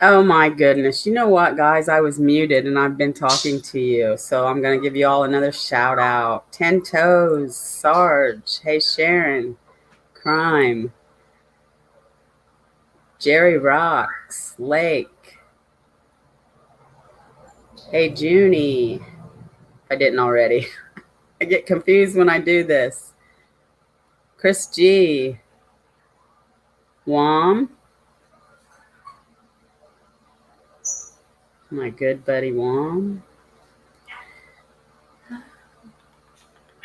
Oh my goodness. You know what, guys? I was muted and I've been talking to you. So I'm going to give you all another shout out. 10 Toes, Sarge, Hey Sharon, Crime, Jerry Rocks, Lake, Hey Junie. If I didn't already. I get confused when I do this. Chris G, Wom, my good buddy Wom,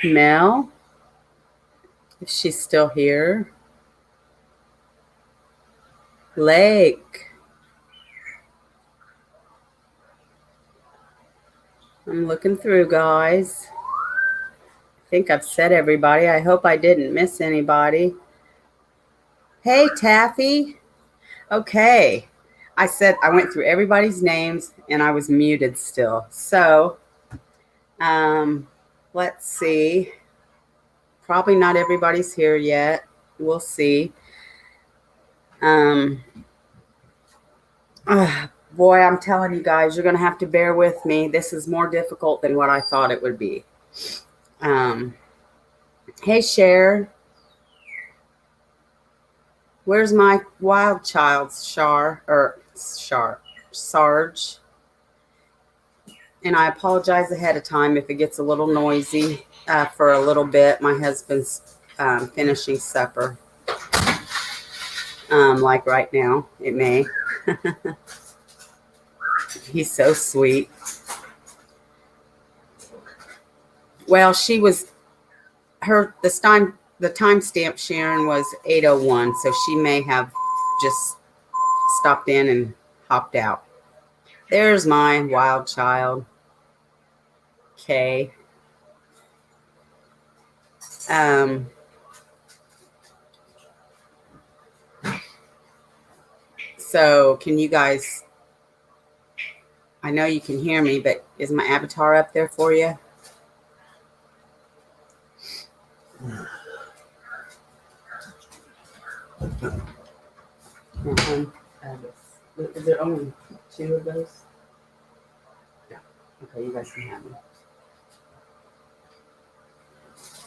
Mel, if she's still here, Lake. I'm looking through, guys. I think I've said everybody. I hope I didn't miss anybody. Hey, Taffy. Okay. I went through everybody's names and I was muted still. So, let's see. Probably not everybody's here yet. We'll see. Boy, I'm telling you guys, you're going to have to bear with me. This is more difficult than what I thought it would be. Hey, Cher. Where's my wild child, Sarge? And I apologize ahead of time if it gets a little noisy for a little bit. My husband's finishing supper. Like right now, it may. He's so sweet. Well, the timestamp Sharon was 8:01, so she may have just stopped in and hopped out. There's my wild child, Kay. So can you guys, I know you can hear me, but is my avatar up there for you? Is there only 2 of those? Yeah. Okay, you guys can have them.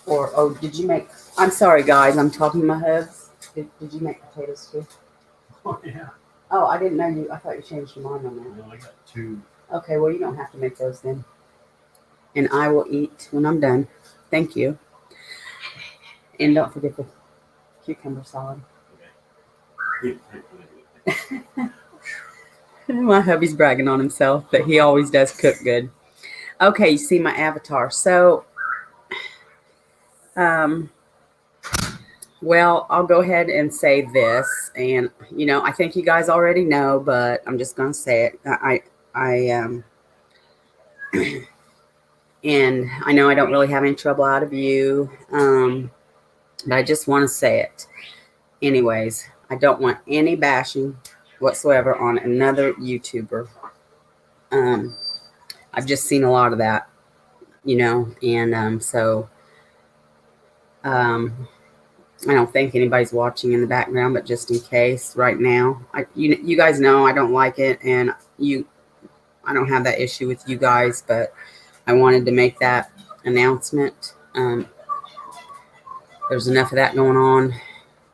Or, oh, did you make, I'm sorry, guys, I'm talking to my hubs. Did you make potatoes too? Oh, yeah. Oh, I didn't know I thought you changed your mind on that. No, I got 2. Okay, well, you don't have to make those then. And I will eat when I'm done. Thank you. And don't forget the cucumber salad. Okay. My hubby's bragging on himself, but he always does cook good. Okay, you see my avatar. So, well, I'll go ahead and say this, and I think you guys already know, but I'm just gonna say it. And I know I don't really have any trouble out of you, but I just want to say it. Anyways, I don't want any bashing whatsoever on another YouTuber. I've just seen a lot of that, and so I don't think anybody's watching in the background, but just in case, right now, you guys know I don't like it, and I don't have that issue with you guys, but I wanted to make that announcement. There's enough of that going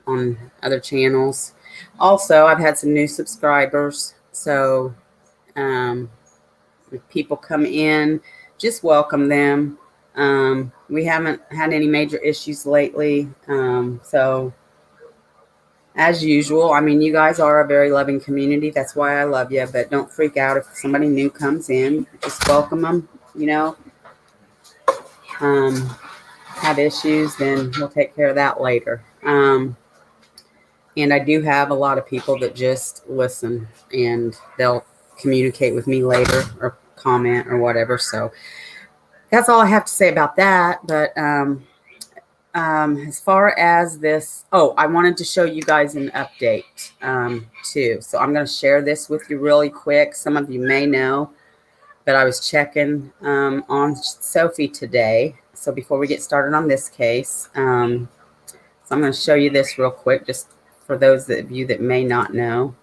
on other channels. Also, I've had some new subscribers, so if people come in, just welcome them. We haven't had any major issues lately, so as usual, I mean, you guys are a very loving community. That's why I love you, but don't freak out if somebody new comes in. Just welcome them, have issues, then we'll take care of that later. And I do have a lot of people that just listen and they'll communicate with me later or comment or whatever. So that's all I have to say about that. But as far as this, I wanted to show you guys an update too. So I'm going to share this with you really quick. Some of you may know, but I was checking on Sophie today. So before we get started on this case, so I'm going to show you this real quick, just for those of you that may not know.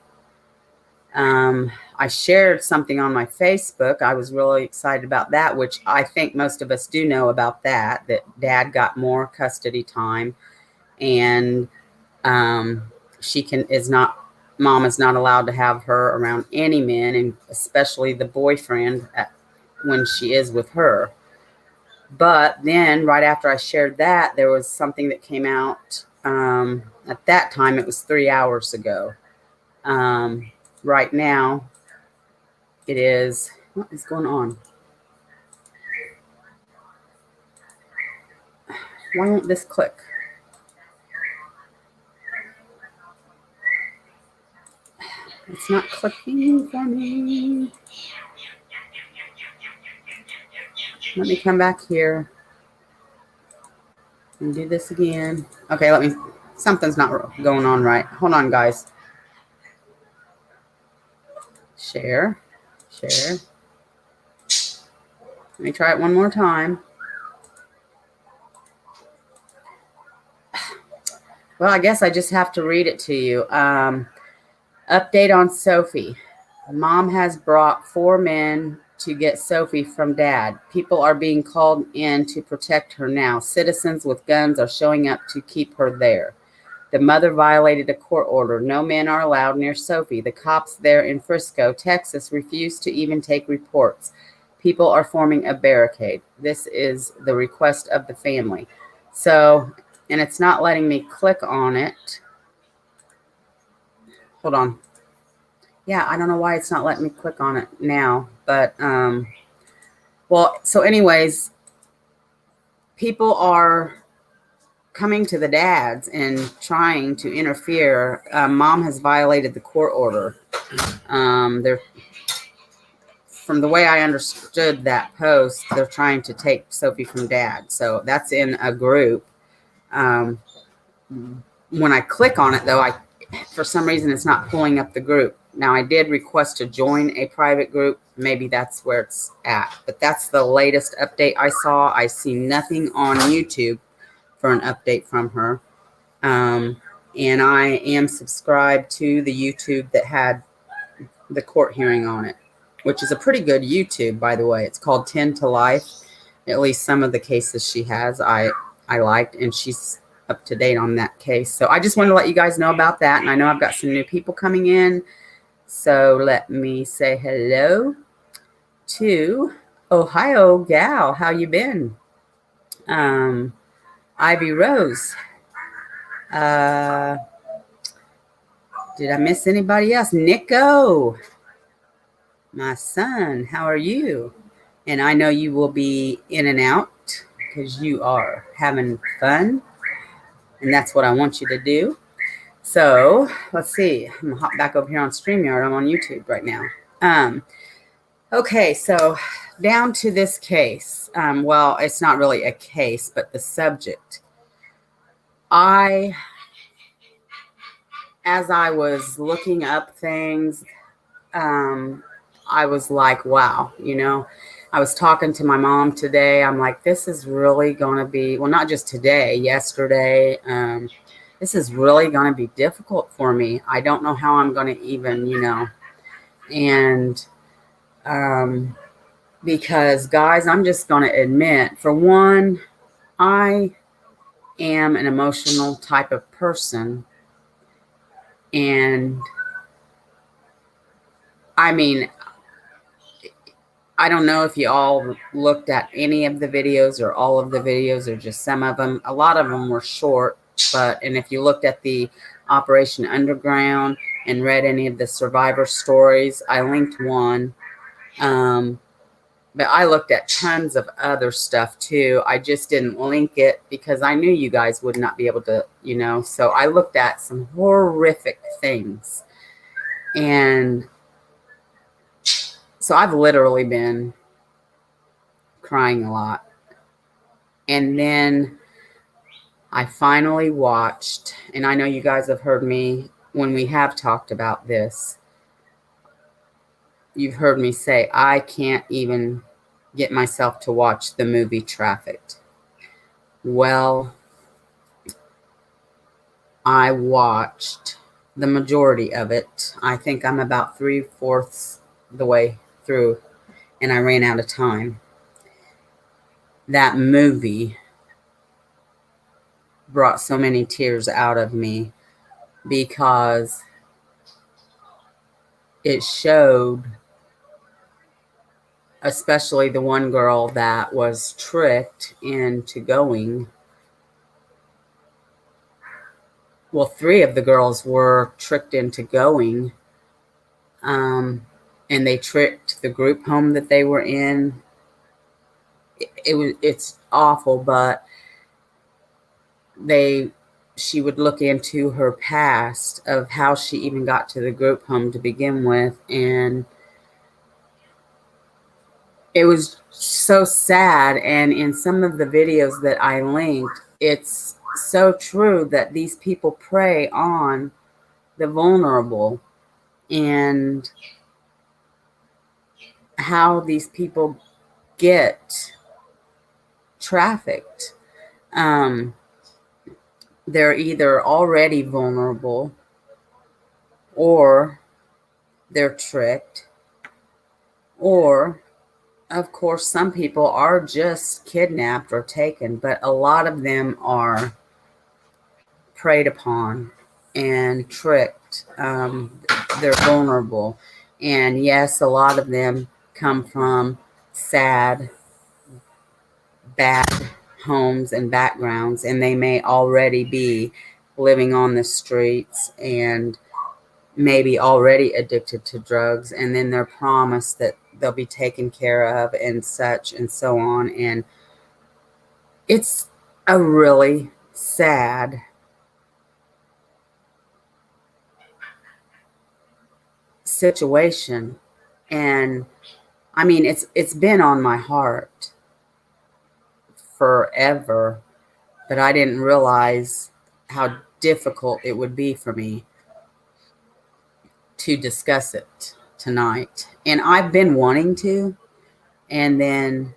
I shared something on my Facebook. I was really excited about that, which I think most of us do know about that Dad got more custody time, and she mom is not allowed to have her around any men, and especially the boyfriend when she is with her. But then right after I shared that, there was something that came out. At that time, it was 3 hours ago. Right now, it is, what is going on? Why won't this click? It's not clicking for me. Let me come back here and do this again. Okay, something's not going on right. Hold on, guys. Share. Let me try it one more time. Well, I guess I just have to read it to you. Update on Sophie. Mom has brought 4 men to get Sophie from Dad. People are being called in to protect her now. Citizens with guns are showing up to keep her there. The mother violated a court order. No men are allowed near Sophie. The cops there in Frisco, Texas, refuse to even take reports. People are forming a barricade. This is the request of the family. So, and it's not letting me click on it. Hold on. Yeah, I don't know why it's not letting me click on it now, but well, so anyways, people are coming to the dads and trying to interfere. Mom has violated the court order. They're, from the way I understood that post, they're trying to take Sophie from Dad. So that's in a group. When I click on it, though, for some reason it's not pulling up the group. Now, I did request to join a private group. Maybe that's where it's at. But that's the latest update I saw. I see nothing on YouTube for an update from her. And I am subscribed to the YouTube that had the court hearing on it, which is a pretty good YouTube, by the way. It's called 10 to Life. At least some of the cases she has, I liked, and she's up to date on that case. So I just wanted to let you guys know about that. And I know I've got some new people coming in. So let me say hello to Ohio Gal. How you been? Ivy Rose. Did I miss anybody else? Nico, my son, how are you? And I know you will be in and out because you are having fun. And that's what I want you to do. So let's see. I'm going to hop back over here on StreamYard. I'm on YouTube right now. Okay, so down to this case. Well, it's not really a case, but the subject. As I was looking up things, I was like, wow, I was talking to my mom today. I'm like, this is really going to be, well, not just today, yesterday. This is really going to be difficult for me. I don't know how I'm going to even, and because guys, I'm just going to admit, for one, I am an emotional type of person. And I mean, I don't know if you all looked at any of the videos or all of the videos or just some of them. A lot of them were short, and if you looked at the Operation Underground and read any of the survivor stories, I linked one. But I looked at tons of other stuff too. I just didn't link it because I knew you guys would not be able to, so I looked at some horrific things. And so I've literally been crying a lot. And then I finally watched, and I know you guys have heard me when we have talked about this. You've heard me say, I can't even get myself to watch the movie Trafficked. Well, I watched the majority of it. I think I'm about 3/4 the way through, and I ran out of time. That movie brought so many tears out of me because it showed, especially the one girl that was tricked into going. Well, 3 of the girls were tricked into going, and they tricked the group home that they were in. It's awful, but she would look into her past of how she even got to the group home to begin with, and it was so sad. And in some of the videos that I linked, it's so true that these people prey on the vulnerable, and how these people get trafficked. They're either already vulnerable, or they're tricked, or of course some people are just kidnapped or taken, but a lot of them are preyed upon and tricked. They're vulnerable, and yes, a lot of them come from sad, bad homes and backgrounds, and they may already be living on the streets and maybe already addicted to drugs, and then they're promised that they'll be taken care of and such and so on. And it's a really sad situation. And I mean, it's been on my heart forever, but I didn't realize how difficult it would be for me to discuss it tonight. And I've been wanting to, and then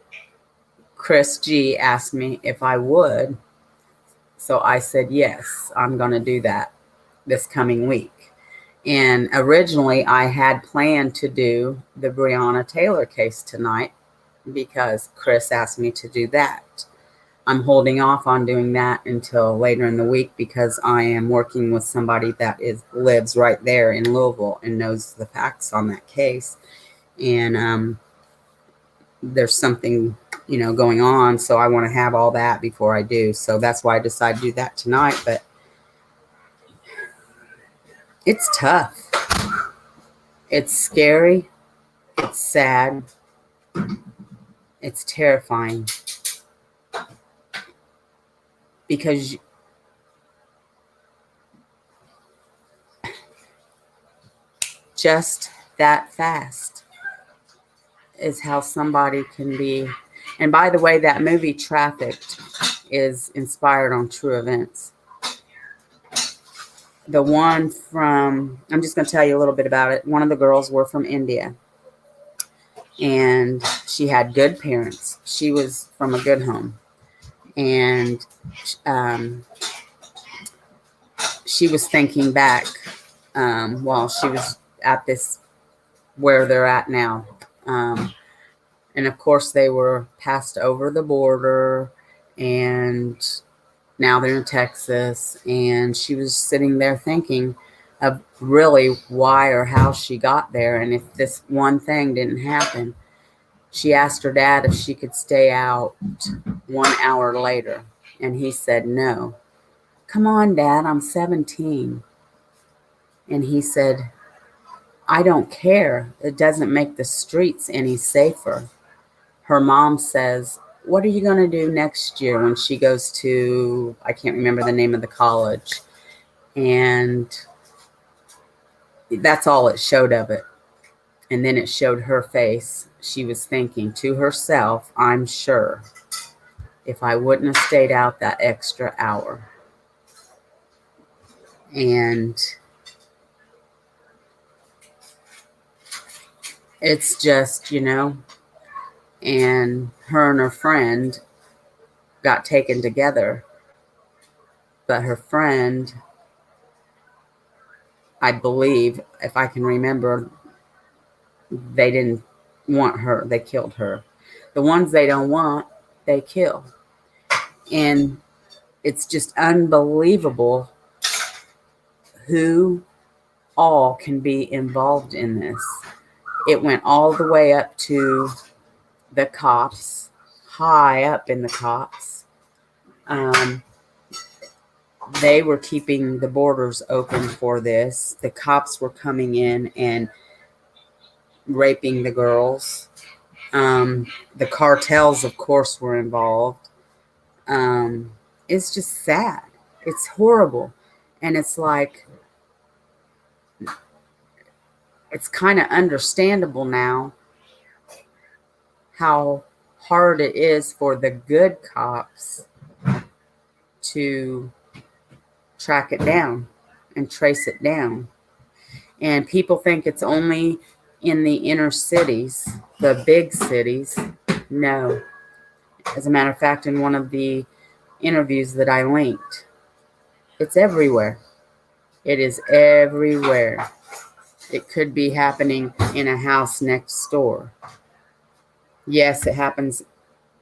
Chris G asked me if I would. So I said, yes, I'm going to do that this coming week. And originally I had planned to do the Breonna Taylor case tonight because Chris asked me to do that. I'm holding off on doing that until later in the week because I am working with somebody that lives right there in Louisville and knows the facts on that case. And there's something, going on. So I want to have all that before I do. So that's why I decided to do that tonight. But it's tough. It's scary. It's sad. It's terrifying. Because just that fast is how somebody can be. And by the way, that movie Trafficked is inspired on true events. The one I'm just going to tell you a little bit about it. One of the girls were from India, and she had good parents. She was from a good home, and she was thinking back while she was at this, where they're at now. And of course, they were passed over the border, and now they're in Texas. And she was sitting there thinking of really why or how she got there. And if this one thing didn't happen, she asked her dad if she could stay out 1 hour later. And he said, no. Come on, Dad, I'm 17. And he said, I don't care. It doesn't make the streets any safer. Her mom says, what are you going to do next year when she goes to, I can't remember the name of the college. And that's all it showed of it. And then it showed her face. She was thinking to herself, I'm sure, if I wouldn't have stayed out that extra hour. And it's just, and her and her friend got taken together. But her friend I believe, if I can remember, they didn't want her. They killed her. The ones they don't want, they kill. And it's just unbelievable who all can be involved in this. It went all the way up to the cops, high up in the cops. They were keeping the borders open for this. The cops were coming in and raping the girls. The cartels, of course, were involved. It's just sad. It's horrible. And it's like, it's kind of understandable now how hard it is for the good cops to track it down and trace it down. And people think it's only in the inner cities, the big cities. No. As a matter of fact, in one of the interviews that I linked, it's everywhere. It is everywhere. It could be happening in a house next door. Yes, it happens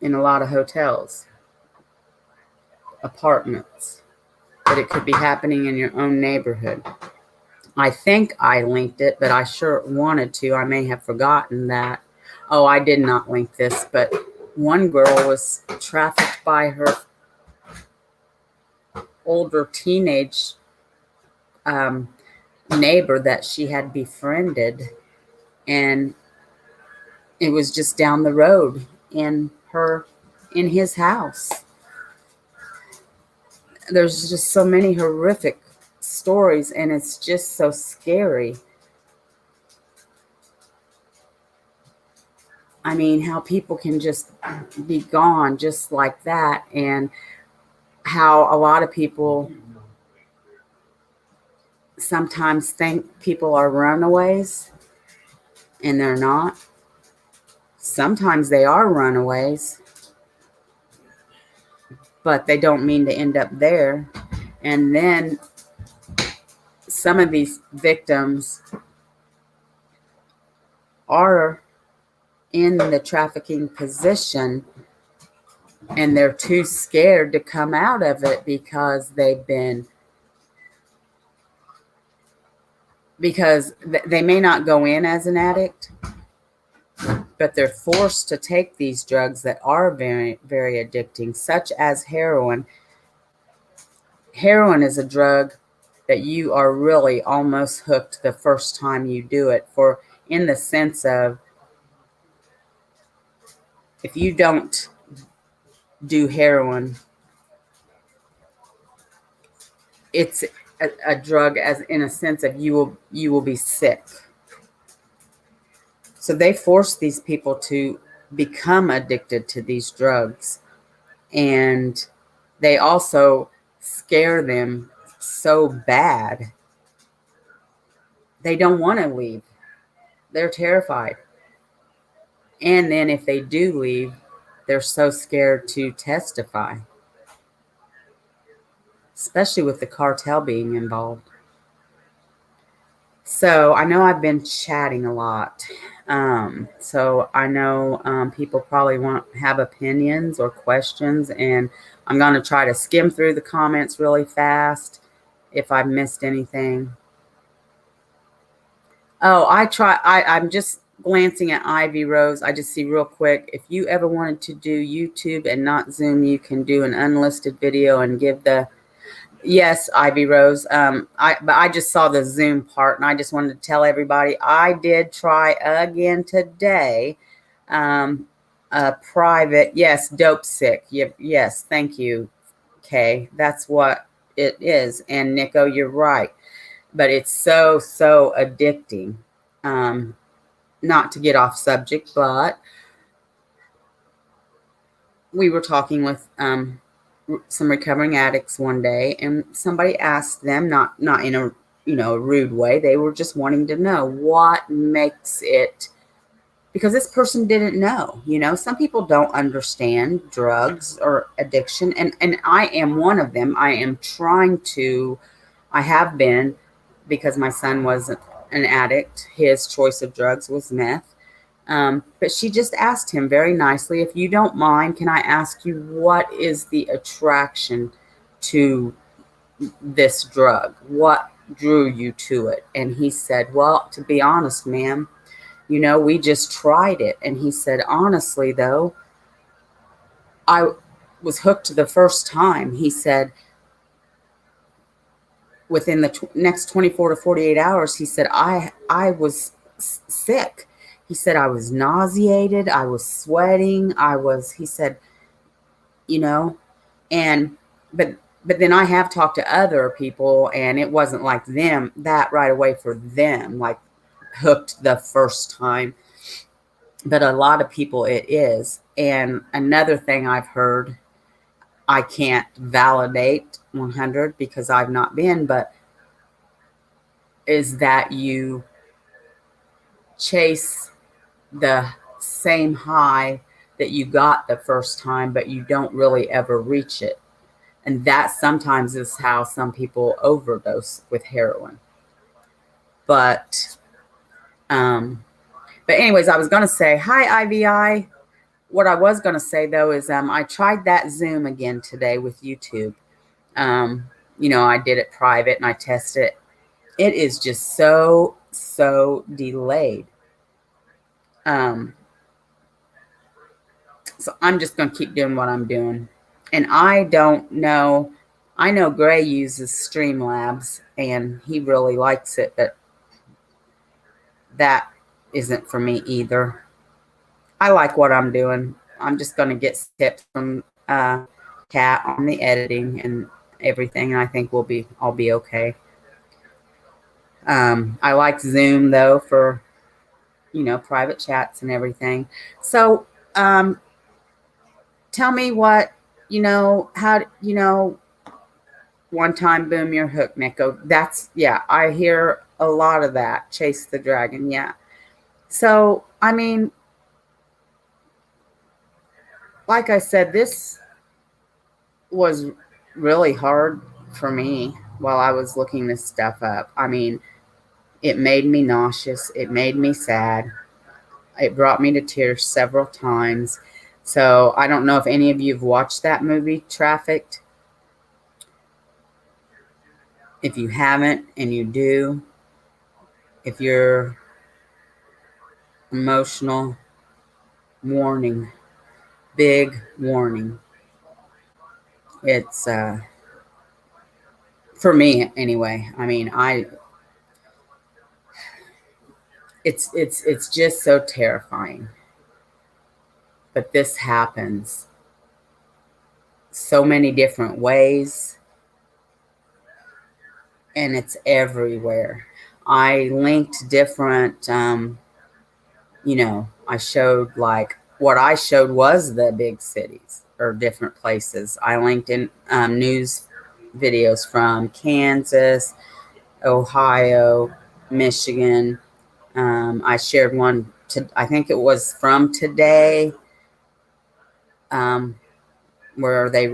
in a lot of hotels, apartments, but it could be happening in your own neighborhood. I think I linked it, but I sure wanted to. I may have forgotten that. Oh, I did not link this, but one girl was trafficked by her older teenage neighbor that she had befriended, and it was just down the road in his house. There's just so many horrific stories, and it's just so scary. I mean, how people can just be gone just like that, and how a lot of people sometimes think people are runaways, and they're not. Sometimes they are runaways, but they don't mean to end up there. And then some of these victims are in the trafficking position, and they're too scared to come out of it because they may not go in as an addict, but they're forced to take these drugs that are very, very addicting, such as heroin. Heroin is a drug that you are really almost hooked the first time you do it, for in the sense of, if you don't do heroin, it's a drug, as in a sense of you will be sick. So they force these people to become addicted to these drugs, and they also scare them so bad they don't want to leave. They're terrified. And then if they do leave, they're so scared to testify, especially with the cartel being involved. So I know I've been chatting a lot. So I know people probably have opinions or questions, and I'm going to try to skim through the comments really fast if I've missed anything. Oh, I'm just glancing at Ivy Rose. I just see real quick, if you ever wanted to do YouTube and not Zoom, you can do an unlisted video and give the... Yes, Ivy Rose. But I just saw the Zoom part, and I just wanted to tell everybody I did try again today. A private, yes, dope sick. Yes, thank you, Kay. That's what it is. And Nico, you're right. But it's so addicting. Not to get off subject, but we were talking with some recovering addicts one day, and somebody asked them, not in a a rude way, they were just wanting to know what makes it, because this person didn't know. Some people don't understand drugs or addiction, and I am one of them. I have been because my son was an addict. His choice of drugs was meth. But she just asked him very nicely, if you don't mind, can I ask you what is the attraction to this drug? What drew you to it? And he said, well, to be honest, ma'am, we just tried it. And he said, honestly, though, I was hooked the first time. He said, within the next 24 to 48 hours, he said, I was sick. He said, I was nauseated. I was sweating. He said, and, but then I have talked to other people, and it wasn't like them that right away for them, like hooked the first time. But a lot of people it is. And another thing I've heard, I can't validate 100 because I've not been, but is that you chase the same high that you got the first time, but you don't really ever reach it. And that sometimes is how some people overdose with heroin. But anyways, I was going to say, hi, IVI. What I was going to say, though, is I tried that Zoom again today with YouTube. I did it private and I tested it. It is just so delayed. So I'm just going to keep doing what I'm doing. And I don't know. I know Gray uses Streamlabs and he really likes it, but that isn't for me either. I like what I'm doing. I'm just going to get tips from Kat on the editing and everything. And I think I'll be okay. I like Zoom though for, private chats and everything. So, tell me what, one time, boom, you're hooked, Nico. I hear a lot of that. Chase the dragon. Yeah. So, I mean, like I said, this was really hard for me while I was looking this stuff up. I mean, it made me nauseous. It made me sad. It brought me to tears several times. So I don't know if any of you have watched that movie, Trafficked. If you haven't and you do, if you're emotional, warning, big warning. It's, for me anyway. I mean, it's just so terrifying. But this happens so many different ways. And it's everywhere. I linked different, I showed what I showed was the big cities or different places. I linked in news videos from Kansas, Ohio, Michigan. I shared one, I think it was from today, where they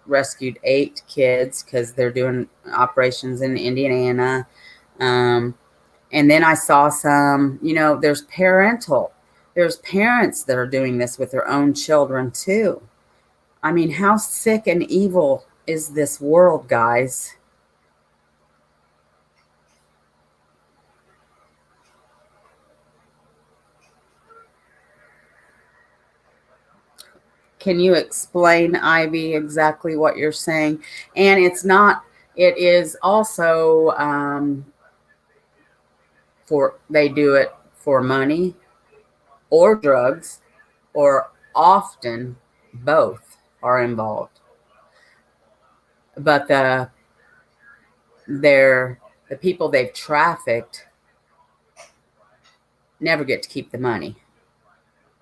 rescued 8 kids because they're doing operations in Indiana. And then I saw some, there's parents that are doing this with their own children too. I mean, how sick and evil is this world, guys? Can you explain, Ivy, exactly what you're saying? And it is also, they do it for money or drugs, or often both are involved. But the people they've trafficked never get to keep the money.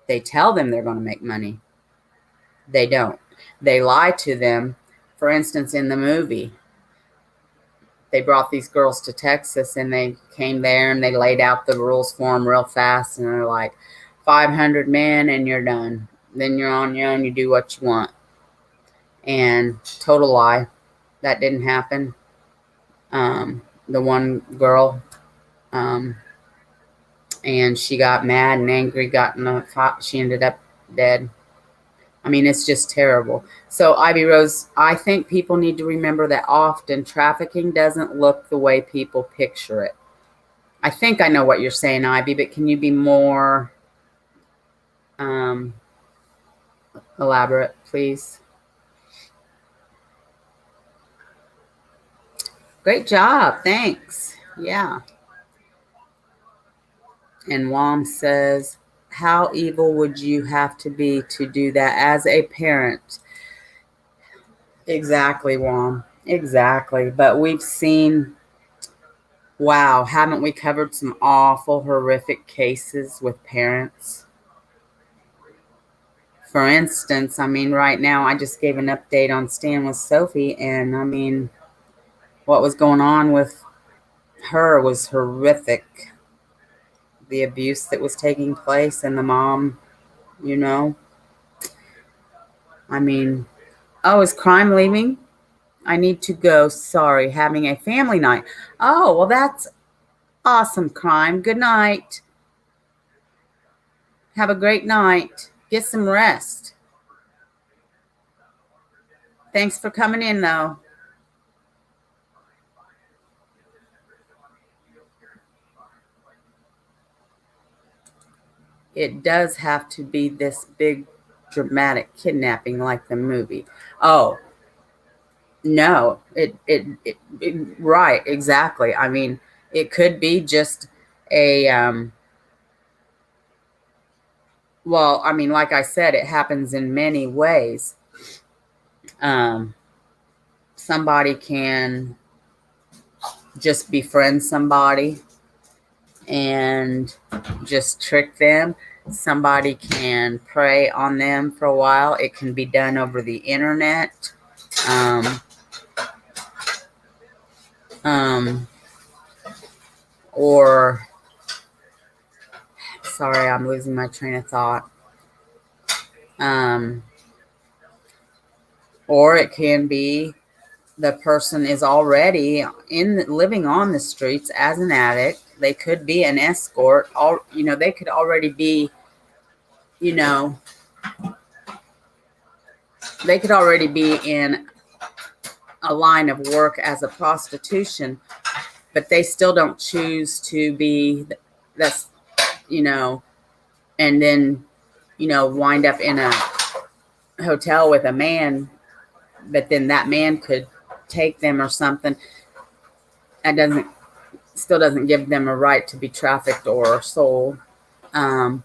They tell them they're going to make money. They don't. They lie to them. For instance, in the movie, they brought these girls to Texas and they came there and they laid out the rules for them real fast. And they're like, 500 men and you're done. Then you're on your own. You do what you want. And total lie. That didn't happen. the one girl, and she got mad and angry, got in a fight. She ended up dead. I mean, it's just terrible. So, Ivy Rose, I think people need to remember that often trafficking doesn't look the way people picture it. I think I know what you're saying, Ivy, but can you be more elaborate, please? Great job. Thanks. Yeah. And Wom says, how evil would you have to be to do that as a parent? Exactly, Wom. Exactly. But we've seen, wow, haven't we covered some awful, horrific cases with parents? For instance, I mean, right now, I just gave an update on Stan with Sophie, and I mean, what was going on with her was horrific. The abuse that was taking place, and the mom, you know, I mean, oh, is Crime leaving? I need to go. Sorry, having a family night. Oh, well, that's awesome, Crime. Good night. Have a great night. Get some rest. Thanks for coming in, though. It does have to be this big, dramatic kidnapping like the movie. Oh, no. Right, exactly. I mean, it could be just a, well, I mean, like I said, it happens in many ways. Somebody can just befriend somebody and just trick them. Somebody can prey on them for a while. It can be done over the internet. Um, or, sorry, I'm losing my train of thought. Or it can be the person is already living on the streets as an addict. They could be an escort. They could already be, you know, they could already be in a line of work as a prostitution, but they still don't choose to be that's, and then, wind up in a hotel with a man, but then that man could take them or something. That still doesn't give them a right to be trafficked or sold. I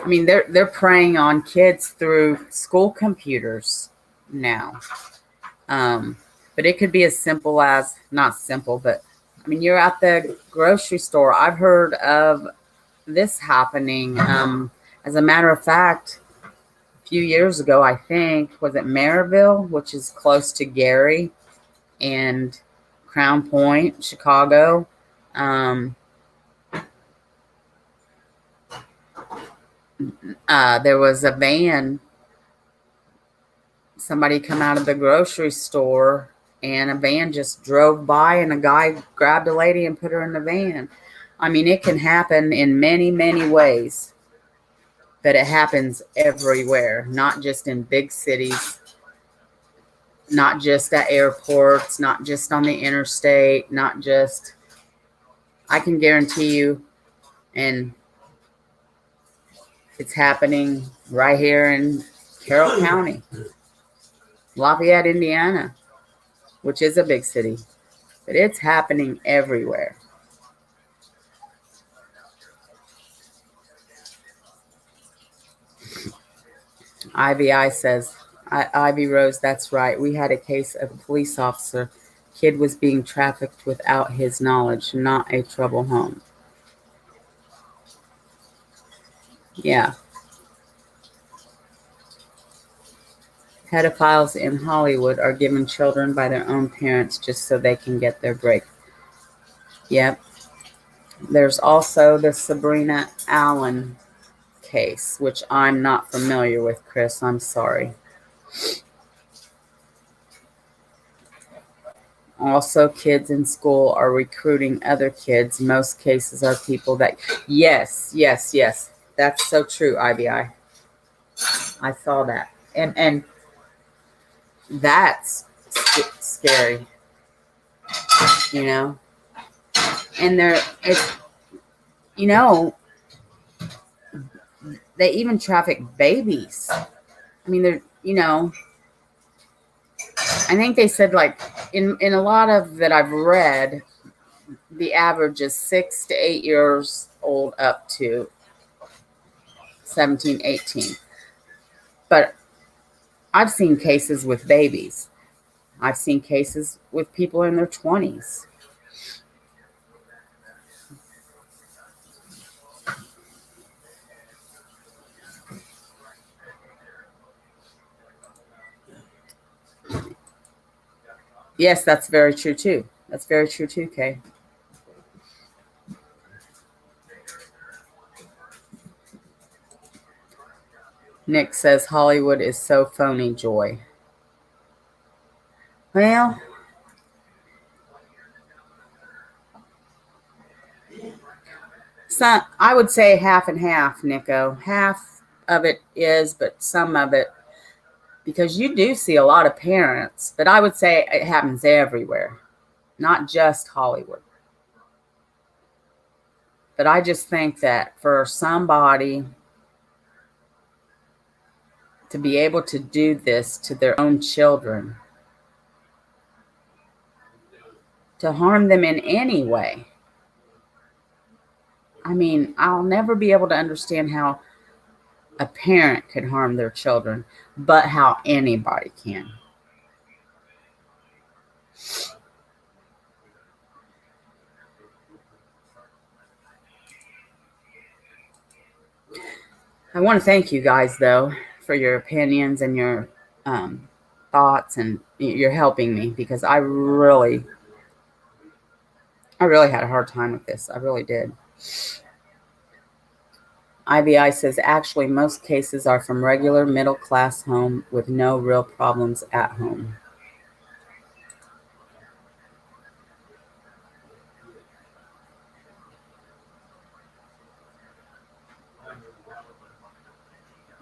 mean, they're preying on kids through school computers now. But it could be as simple as, not simple, but I mean, you're at the grocery store. I've heard of this happening. As a matter of fact, a few years ago, I think, was it Maryville, which is close to Gary and Crown Point, Chicago. There was a van. Somebody come out of the grocery store and a van just drove by and a guy grabbed a lady and put her in the van. I mean, it can happen in many, many ways, but it happens everywhere, not just in big cities, not just at airports, not just on the interstate, not just, I can guarantee you, and it's happening right here in Carroll County, Lafayette, Indiana, which is a big city, but it's happening everywhere. IVI says, Ivy Rose, that's right. We had a case of a police officer. Kid was being trafficked without his knowledge, not a trouble home. Yeah. Pedophiles in Hollywood are given children by their own parents just so they can get their break. Yep. There's also the Sabrina Allen case, which I'm not familiar with, Chris. I'm sorry. Also, kids in school are recruiting other kids. Most cases are people that, yes, yes, yes. That's so true, IBI. I saw that. And that's scary, you know? And it's, you know, they even traffic babies. I mean, they're, you know, I think they said like in a lot of that I've read, the average is 6 to 8 years old up to 17, 18. But I've seen cases with babies. I've seen cases with people in their 20s. Yes, that's very true too. That's very true too, Kay. Nick says Hollywood is so phony, Joy. Well, I would say half and half, Nico. Half of it is, but some of it, because you do see a lot of parents, but I would say it happens everywhere, not just Hollywood. But I just think that for somebody to be able to do this to their own children, to harm them in any way, I mean, I'll never be able to understand how a parent could harm their children, but how anybody can. I want to thank you guys, though, for your opinions and your thoughts, and you're helping me because I really had a hard time with this. I really did. IBI says, actually, most cases are from regular middle-class home with no real problems at home.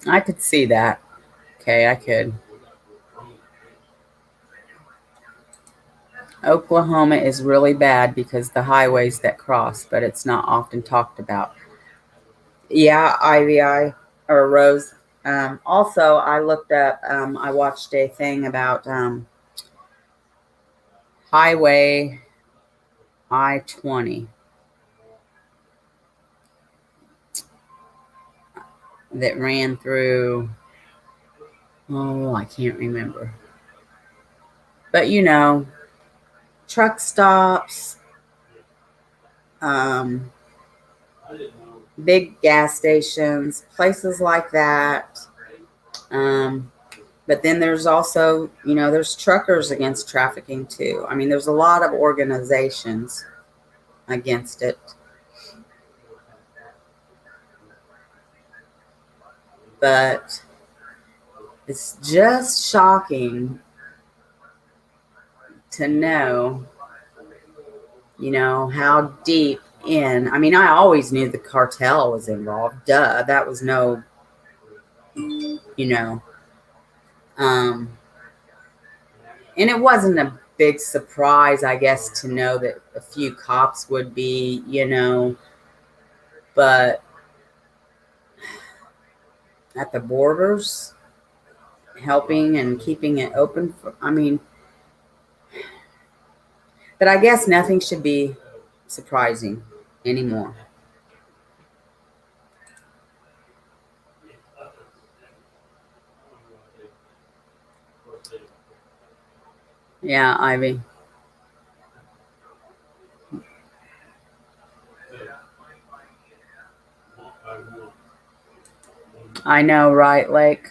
I could see that. Okay, I could. Oklahoma is really bad because the highways that cross, but it's not often talked about. Yeah, IVI or Rose. Also, I looked up, I watched a thing about Highway I-20 that ran through, oh, I can't remember. But, you know, truck stops, big gas stations, places like that. But then there's also, you know, there's truckers against trafficking too. I mean, there's a lot of organizations against it. But it's just shocking to know, you know, how deep in. I mean, I always knew the cartel was involved. Duh, that was no, you know. And it wasn't a big surprise, I guess, to know that a few cops would be, you know, but at the borders, helping and keeping it open for, I mean, but I guess nothing should be surprising anymore. Yeah, Ivy. I know, right, Lake?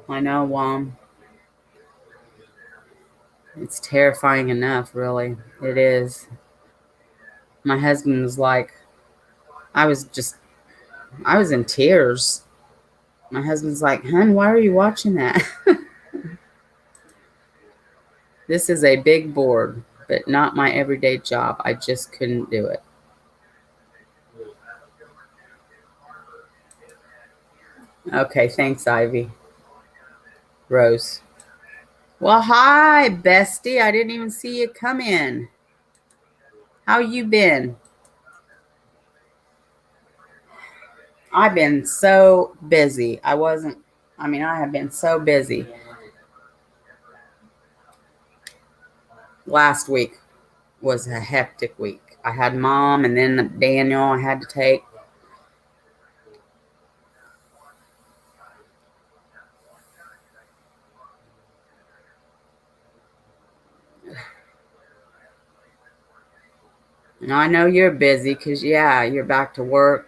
I know, it's terrifying enough, really. It is. My husband was like, I was in tears. My husband's like, "Hun, why are you watching that?" This is a big board, but not my everyday job. I just couldn't do it. Okay, thanks, Ivy. Rose. Well, hi, bestie. I didn't even see you come in. How you been? I've been so busy. I have been so busy. Last week was a hectic week. I had mom and then Daniel I had to take. And I know you're busy because, yeah, you're back to work.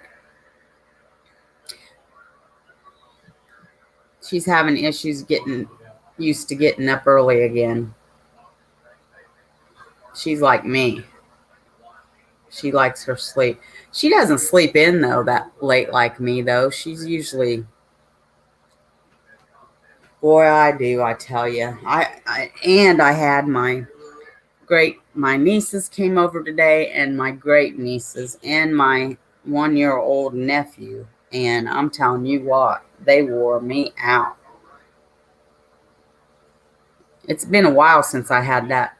She's having issues getting used to getting up early again. She's like me. She likes her sleep. She doesn't sleep in, though, that late like me, though. She's usually, boy, I do, I tell you. I had my nieces came over today, and my great nieces, and my 1-year-old nephew. And I'm telling you what, they wore me out. It's been a while since I had that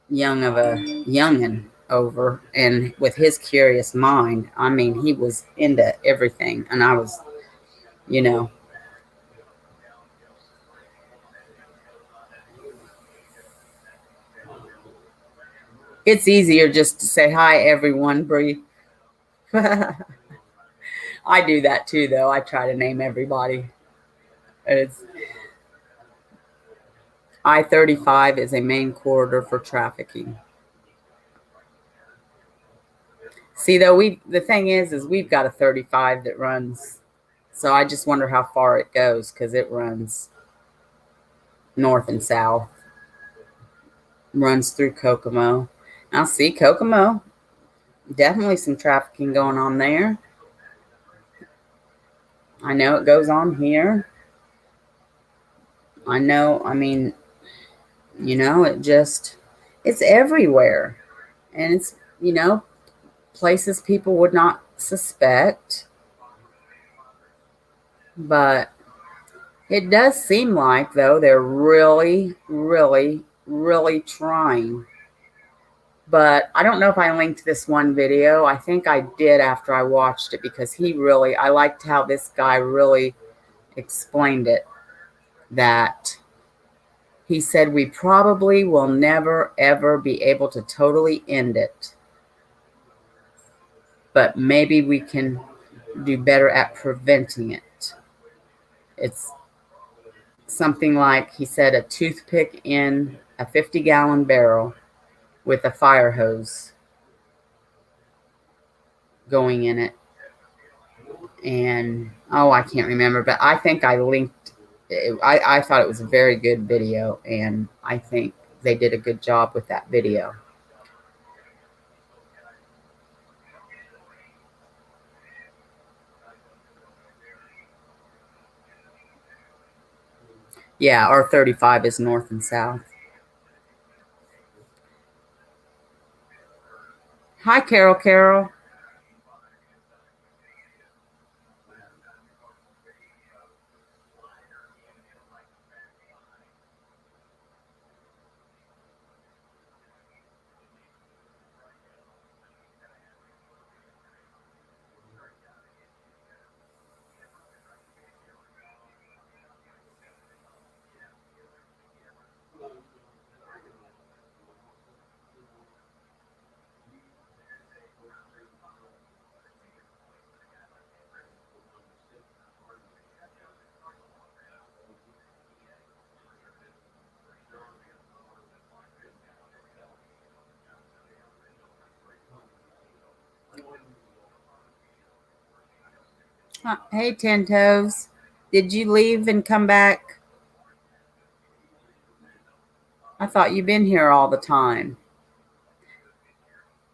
young of a youngin over, and with his curious mind, I mean, he was into everything, and I was, you know, it's easier just to say hi, everyone, breathe. I do that too, though. I try to name everybody. It's I-35 is a main corridor for trafficking. See, though, the thing is we've got a 35 that runs, so I just wonder how far it goes because it runs north and south, runs through Kokomo. Now, see, Kokomo, definitely some trafficking going on there. I know it goes on here. I know, I mean, it's everywhere. And it's, places people would not suspect. But it does seem like, though, they're really, really, really trying. But I don't know if I linked this one video. I think I did after I watched it because I liked how this guy really explained it. That he said, we probably will never, ever be able to totally end it. But maybe we can do better at preventing it. It's something like, he said, a toothpick in a 50-gallon barrel with a fire hose going in it. And, I can't remember, but I think I linked it. I thought it was a very good video, and I think they did a good job with that video. Yeah, R35 is north and south. Hi, Carol. Hey, Ten Toes. Did you leave and come back? I thought you've been here all the time.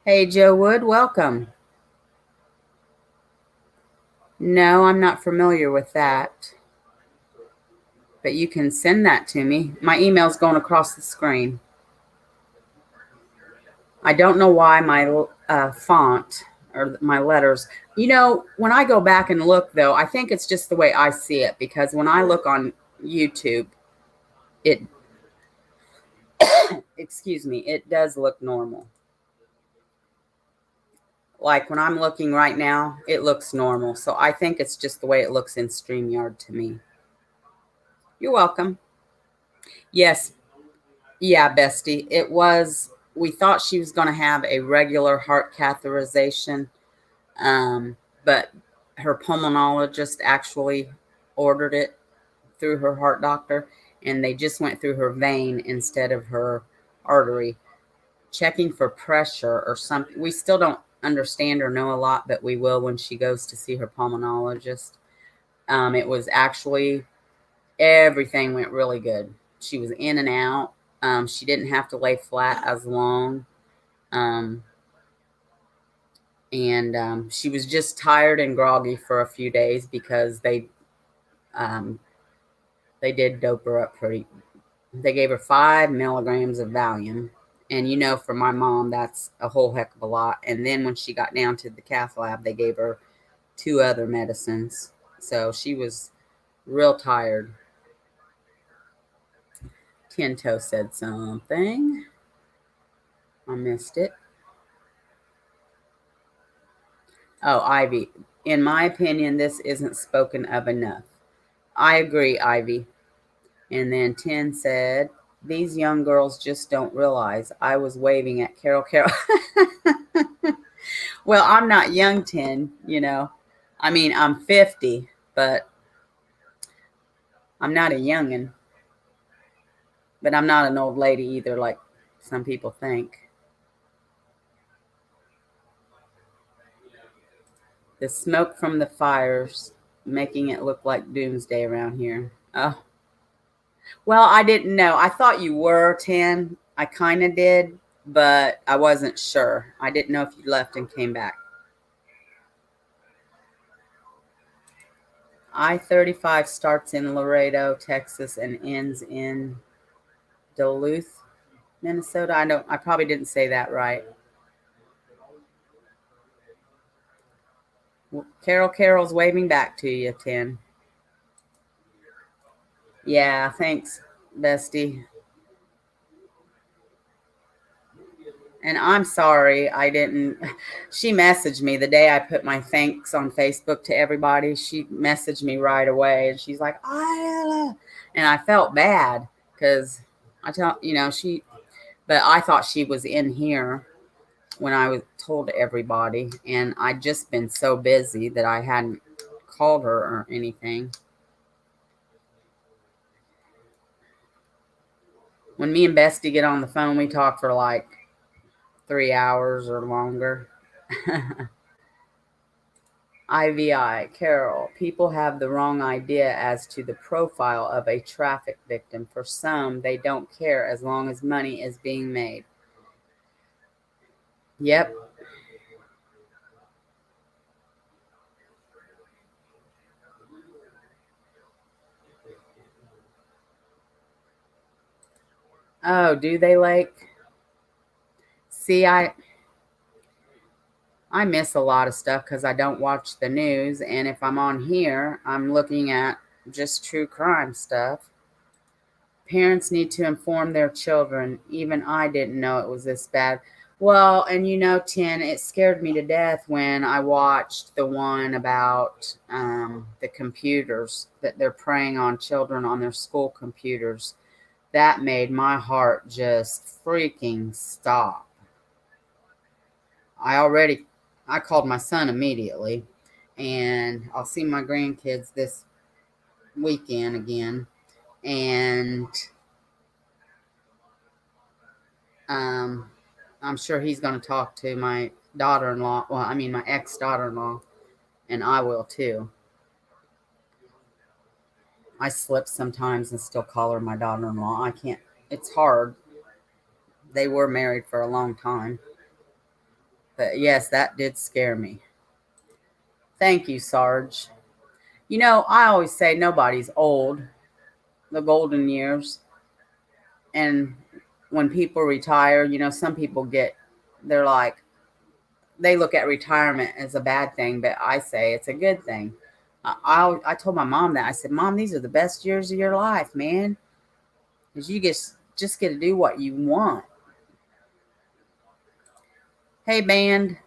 Hey, Joe Wood, welcome. No, I'm not familiar with that. But you can send that to me. My email's going across the screen. I don't know why my font or my letters. When I go back and look, though, I think it's just the way I see it. Because when I look on YouTube, it, excuse me, it does look normal. Like when I'm looking right now, it looks normal. So I think it's just the way it looks in StreamYard to me. You're welcome. Yes. Yeah, bestie. We thought she was going to have a regular heart catheterization, but her pulmonologist actually ordered it through her heart doctor, and they just went through her vein instead of her artery, checking for pressure or something. We still don't understand or know a lot, but we will when she goes to see her pulmonologist. It was actually, everything went really good. She was in and out. She didn't have to lay flat as long. And she was just tired and groggy for a few days because they did dope her up pretty. They gave her 5 milligrams of Valium. And for my mom, that's a whole heck of a lot. And then when she got down to the cath lab, they gave her 2 other medicines. So she was real tired. Tinto said something. I missed it. Oh, Ivy. In my opinion, this isn't spoken of enough. I agree, Ivy. And then 10 said, these young girls just don't realize I was waving at Carol. Well, I'm not young, 10, I mean, I'm 50, but I'm not a youngin'. But I'm not an old lady either, like some people think. The smoke from the fires making it look like doomsday around here. Oh, well, I didn't know. I thought you were 10. I kind of did, but I wasn't sure. I didn't know if you left and came back. I-35 starts in Laredo, Texas, and ends in Duluth, Minnesota. I probably didn't say that right. Carol's waving back to you, 10. Yeah, thanks, bestie. And I'm sorry I didn't. She messaged me the day I put my thanks on Facebook to everybody. She messaged me right away, and she's like, and I felt bad because but I thought she was in here when I was told everybody, and I'd just been so busy that I hadn't called her or anything. When me and Bestie get on the phone, we talk for like 3 hours or longer. IVI, Carol, people have the wrong idea as to the profile of a traffic victim. For some, they don't care as long as money is being made. Yep. Oh, do they, like? See, I miss a lot of stuff because I don't watch the news. And if I'm on here, I'm looking at just true crime stuff. Parents need to inform their children. Even I didn't know it was this bad. Well, and 10, it scared me to death when I watched the one about the computers, that they're preying on children on their school computers. That made my heart just freaking stop. I called my son immediately, and I'll see my grandkids this weekend again. And I'm sure he's going to talk to my daughter-in-law. Well, I mean, my ex-daughter-in-law, and I will too. I slip sometimes and still call her my daughter-in-law. I can't. It's hard They were married for a long time. But yes, that did scare me. Thank you, Sarge. You know, I always say nobody's old, the golden years. And when people retire, you know, some people they're like, they look at retirement as a bad thing, but I say it's a good thing. I told my mom that. I said, Mom, these are the best years of your life, man. Because you just get to do what you want. Hey, band.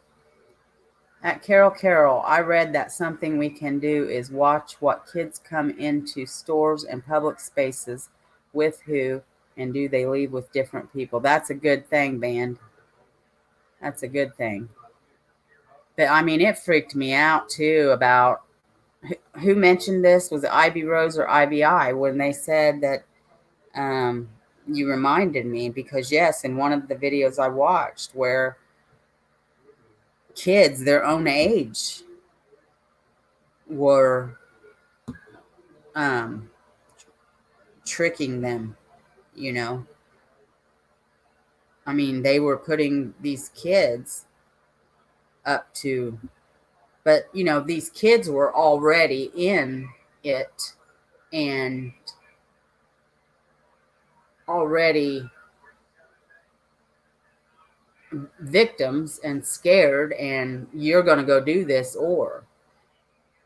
At Carol, I read that something we can do is watch what kids come into stores and public spaces with who, and do they leave with different people. That's a good thing, band. That's a good thing. But I mean, it freaked me out too about who mentioned this. Was it Ivy Rose or IBI when they said that you reminded me? Because yes, in one of the videos I watched where kids their own age were um, tricking them, you know. I mean, they were putting these kids up to, but you know, these kids were already in it and already victims and scared, and you're going to go do this. Or,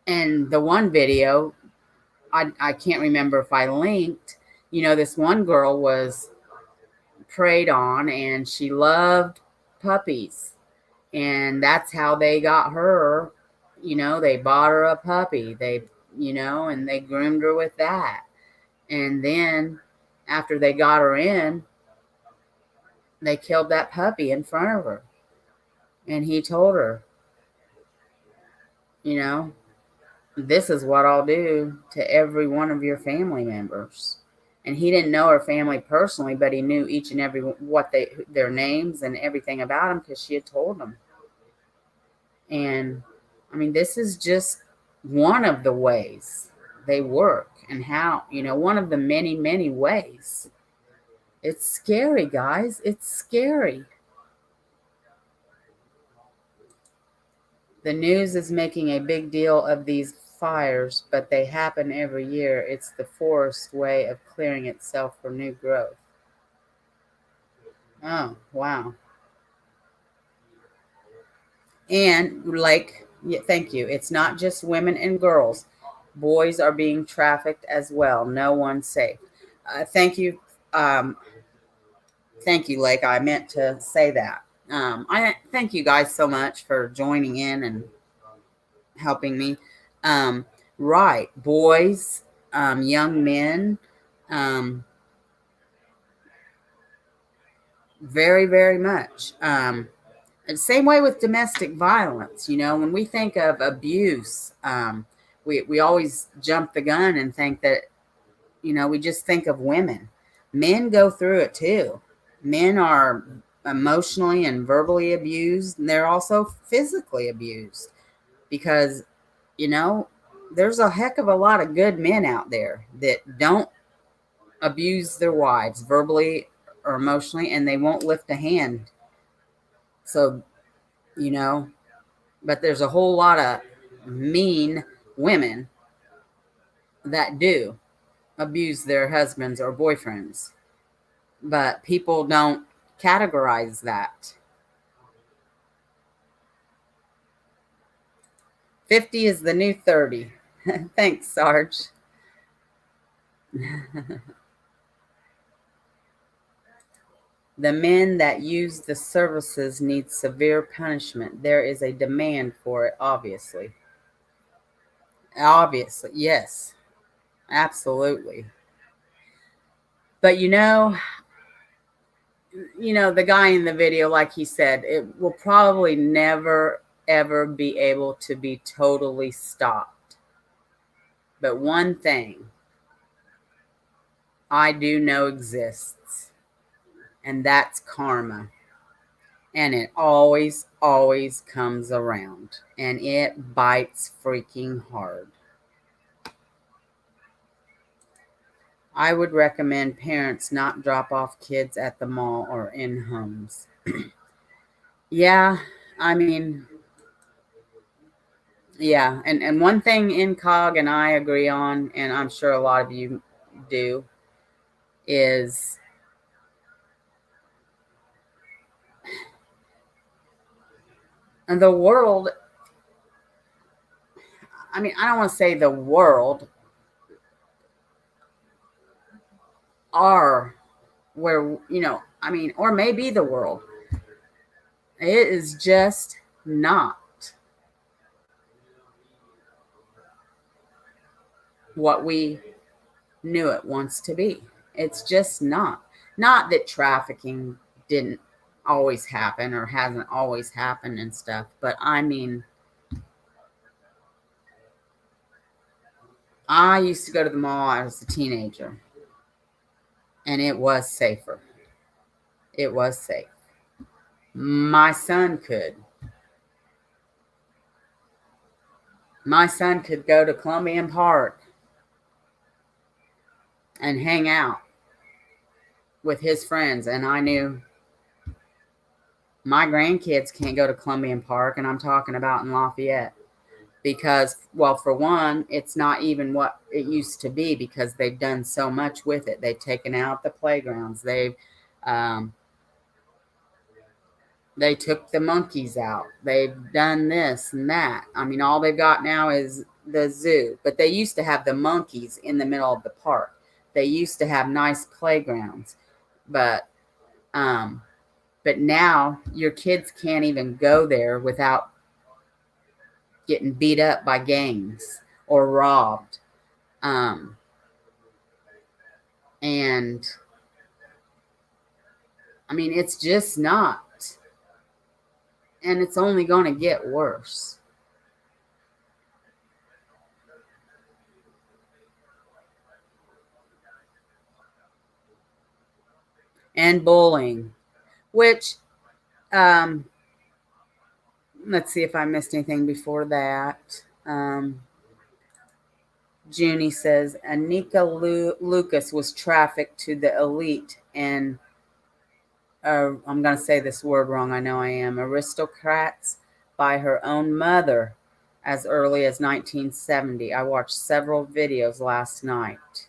and the one video, I can't remember if I linked, you know, this one girl was preyed on and she loved puppies. And that's how they got her. You know, they bought her a puppy. You know, and they groomed her with that. And then after they got her in, they killed that puppy in front of her. And he told her, you know, this is what I'll do to every one of your family members. And he didn't know her family personally, but he knew each and every their names and everything about them because she had told them. And I mean, this is just one of the ways they work and how, you know, one of the many, many ways. It's scary, guys. It's scary. The news is making a big deal of these fires, but they happen every year. It's the forest way of clearing itself for new growth. Oh, wow. And like, yeah, thank you. It's not just women and girls. Boys are being trafficked as well. No one's safe. Thank you. Thank you, Lake. I meant to say that. I thank you guys so much for joining in and helping me. Right. Boys, young men, very, very much. Same way with domestic violence. You know, when we think of abuse, we always jump the gun and think that, you know, we just think of women. Men go through it too. Men are emotionally and verbally abused, and they're also physically abused because, you know, there's a heck of a lot of good men out there that don't abuse their wives verbally or emotionally, and they won't lift a hand. So, you know, but there's a whole lot of mean women that do abuse their husbands or boyfriends, but people don't categorize that. 50 is the new 30. Thanks, Sarge. The men that use the services need severe punishment. There is a demand for it, obviously. Obviously, yes, absolutely. But the guy in the video, like he said, it will probably never, ever be able to be totally stopped. But one thing I do know exists, and that's karma. And it always, always comes around, and it bites freaking hard. I would recommend parents not drop off kids at the mall or in homes. Yeah, I mean, yeah. And one thing Incog and I agree on, and I'm sure a lot of you do, is the world. I mean, I don't want to say the world are where, I mean, or maybe the world. It is just not what we knew it wants to be. It's just not. Not that trafficking didn't always happen or hasn't always happened and stuff, but I mean, I used to go to the mall as a teenager, and it was safer. It was safe. My son could. My son could go to Columbian Park and hang out with his friends, and I knew my grandkids can't go to Columbian Park, and I'm talking about in Lafayette, because, well, for one, it's not even what it used to be because they've done so much with it. They've taken out the playgrounds. Um, they took the monkeys out. They've done this and that. I mean, all they've got now is the zoo, but they used to have the monkeys in the middle of the park. They used to have nice playgrounds, but um, but now your kids can't even go there without getting beat up by gangs or robbed. Um, and I mean, it's just not. And it's only going to get worse. And bullying, which, let's see if I missed anything before that. Junie says Anika Lucas was trafficked to the elite and I'm going to say this word wrong. I know I am. Aristocrats by her own mother as early as 1970. I watched several videos last night.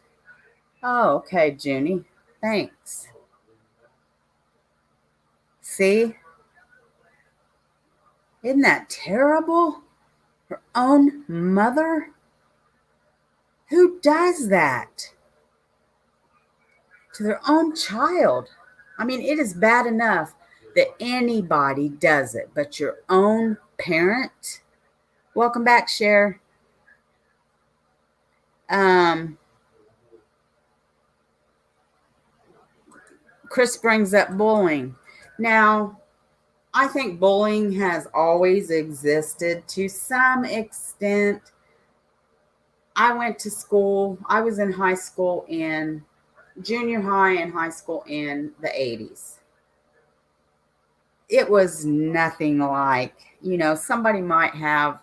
Oh, okay, Junie. Thanks. See? Isn't that terrible? Her own mother? Who does that to their own child? I mean, it is bad enough that anybody does it, but your own parent? Welcome back, Cher. Chris brings up bullying. Now, I think bullying has always existed to some extent. I went to school, I was in high school in junior high and high school in the 80s. It was nothing like, somebody might have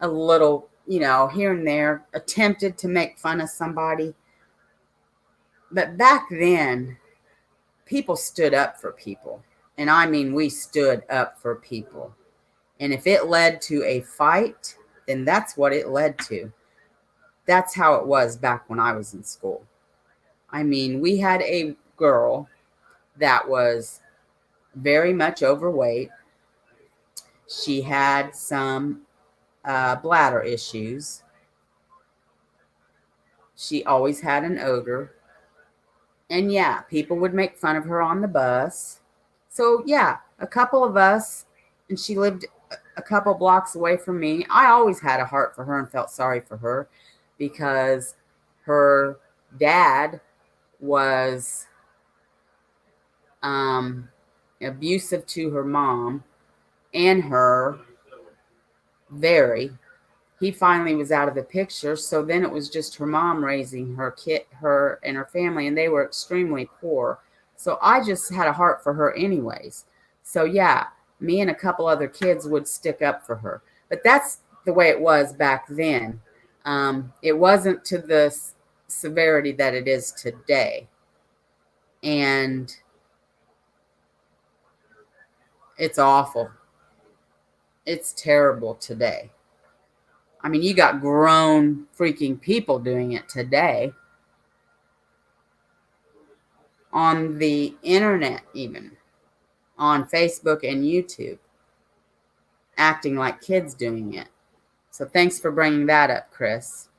a little, here and there attempted to make fun of somebody. But back then, people stood up for people. And I mean, we stood up for people. And if it led to a fight, then that's what it led to. That's how it was back when I was in school. I mean, we had a girl that was very much overweight. She had some bladder issues. She always had an odor. And yeah, people would make fun of her on the bus. So yeah, a couple of us, and she lived a couple blocks away from me. I always had a heart for her and felt sorry for her because her dad was abusive to her mom and her. He finally was out of the picture, so then it was just her mom raising her and her family, and they were extremely poor. So I just had a heart for her anyways. So yeah, me and a couple other kids would stick up for her. But that's the way it was back then. It wasn't to the severity that it is today. And it's awful. It's terrible today. I mean, you got grown freaking people doing it today on the internet, even on Facebook and YouTube, acting like kids doing it. So thanks for bringing that up, Chris.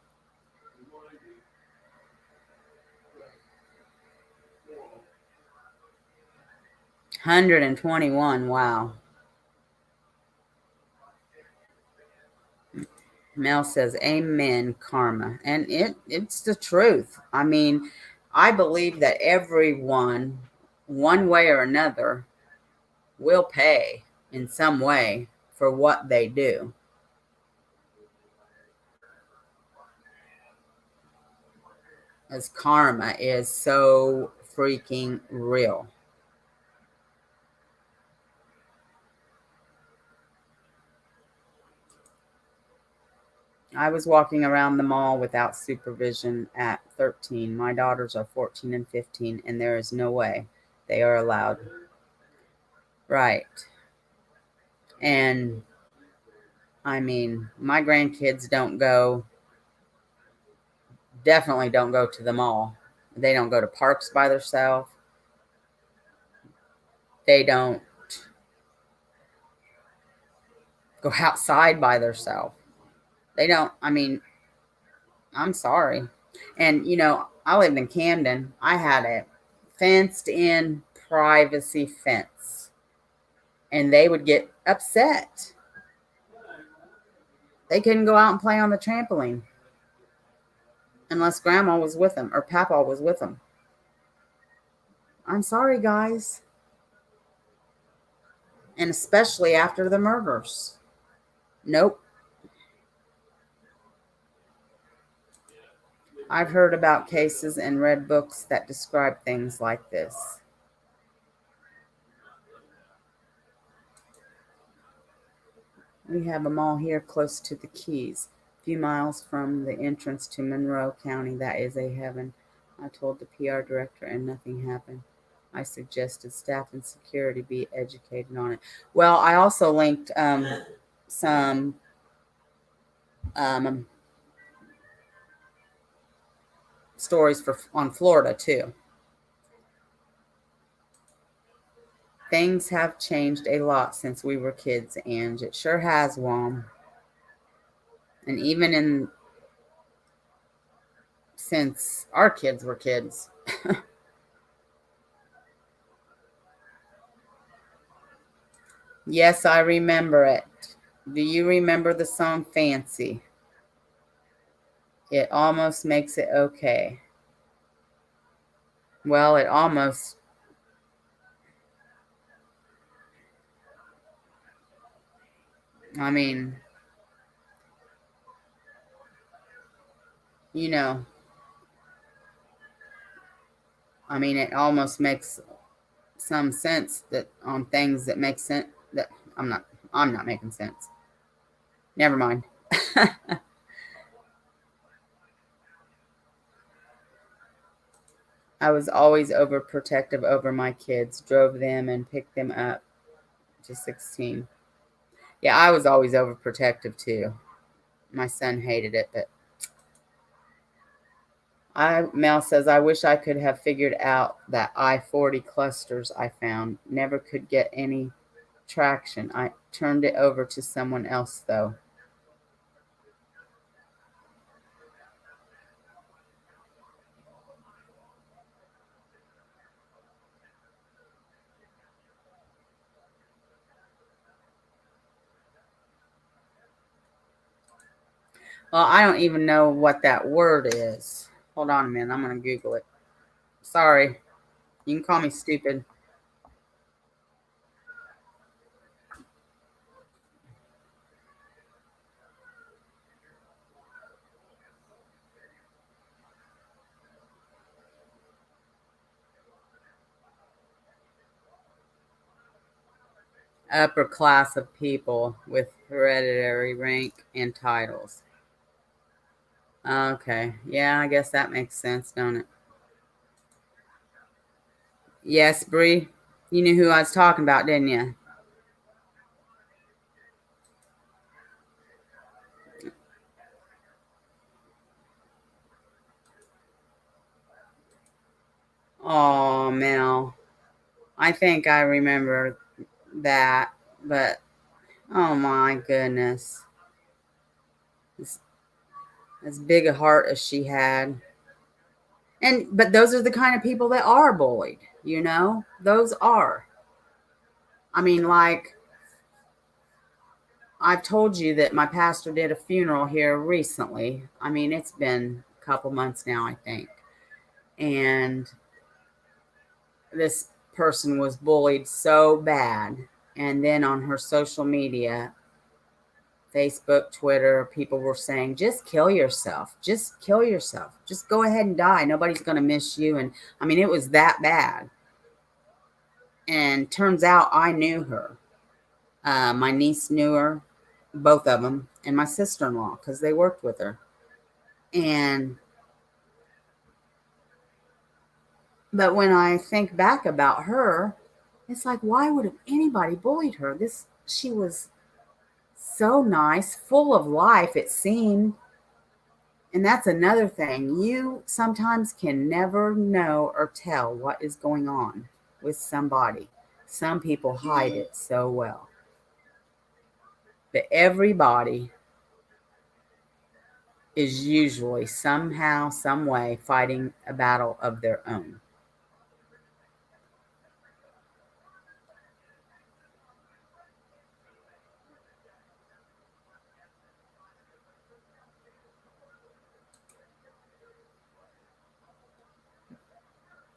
121, wow. Mel says, amen, karma. And it's the truth. I mean, I believe that everyone, one way or another, will pay in some way for what they do. As karma is so freaking real. I was walking around the mall without supervision at 13. My daughters are 14 and 15, and there is no way they are allowed. Right. And I mean, my grandkids definitely don't go to the mall. They don't go to parks by themselves. They don't go outside by themselves. They don't, I mean, I'm sorry. And, I lived in Camden. I had a fenced in privacy fence, and they would get upset. They couldn't go out and play on the trampoline unless grandma was with them or papa was with them. I'm sorry, guys. And especially after the murders. Nope. I've heard about cases and read books that describe things like this. We have a mall here close to the Keys, a few miles from the entrance to Monroe County. That is a heaven. I told the PR director and nothing happened. I suggested staff and security be educated on it. Well, I also linked some stories on Florida too. Things have changed a lot since we were kids, Ange. It sure has, Wom. And even since our kids were kids. Yes, I remember it. Do you remember the song Fancy? It almost makes it okay. Well, it almost. I mean, it almost makes some sense that on things that make sense that I'm not making sense. Never mind. I was always overprotective over my kids, drove them and picked them up to 16. Yeah, I was always overprotective too. My son hated it, but Mel says, I wish I could have figured out that I-40 clusters I found. Never could get any traction. I turned it over to someone else, though. Well, I don't even know what that word is. Hold on a minute. I'm going to Google it. Sorry. You can call me stupid. Upper class of people with hereditary rank and titles. Okay. Yeah, I guess that makes sense, don't it? Yes, Bree. You knew who I was talking about, didn't you? Oh, Mel. I think I remember that, but oh my goodness. As, as big a heart as she had. But those are the kind of people that are bullied, you know? Those are. I mean, like, I've told you that my pastor did a funeral here recently. I mean, it's been a couple months now, I think. And this person was bullied so bad. And then on her social media, Facebook, Twitter, people were saying, just kill yourself. Just kill yourself. Just go ahead and die. Nobody's going to miss you. And I mean, it was that bad. And turns out I knew her. My niece knew her, both of them, and my sister-in-law, because they worked with her. And but when I think back about her, it's like, why would have anybody bullied her? She was so nice, full of life, it seemed. And that's another thing. You sometimes can never know or tell what is going on with somebody. Some people hide it so well. But everybody is usually somehow, some way fighting a battle of their own.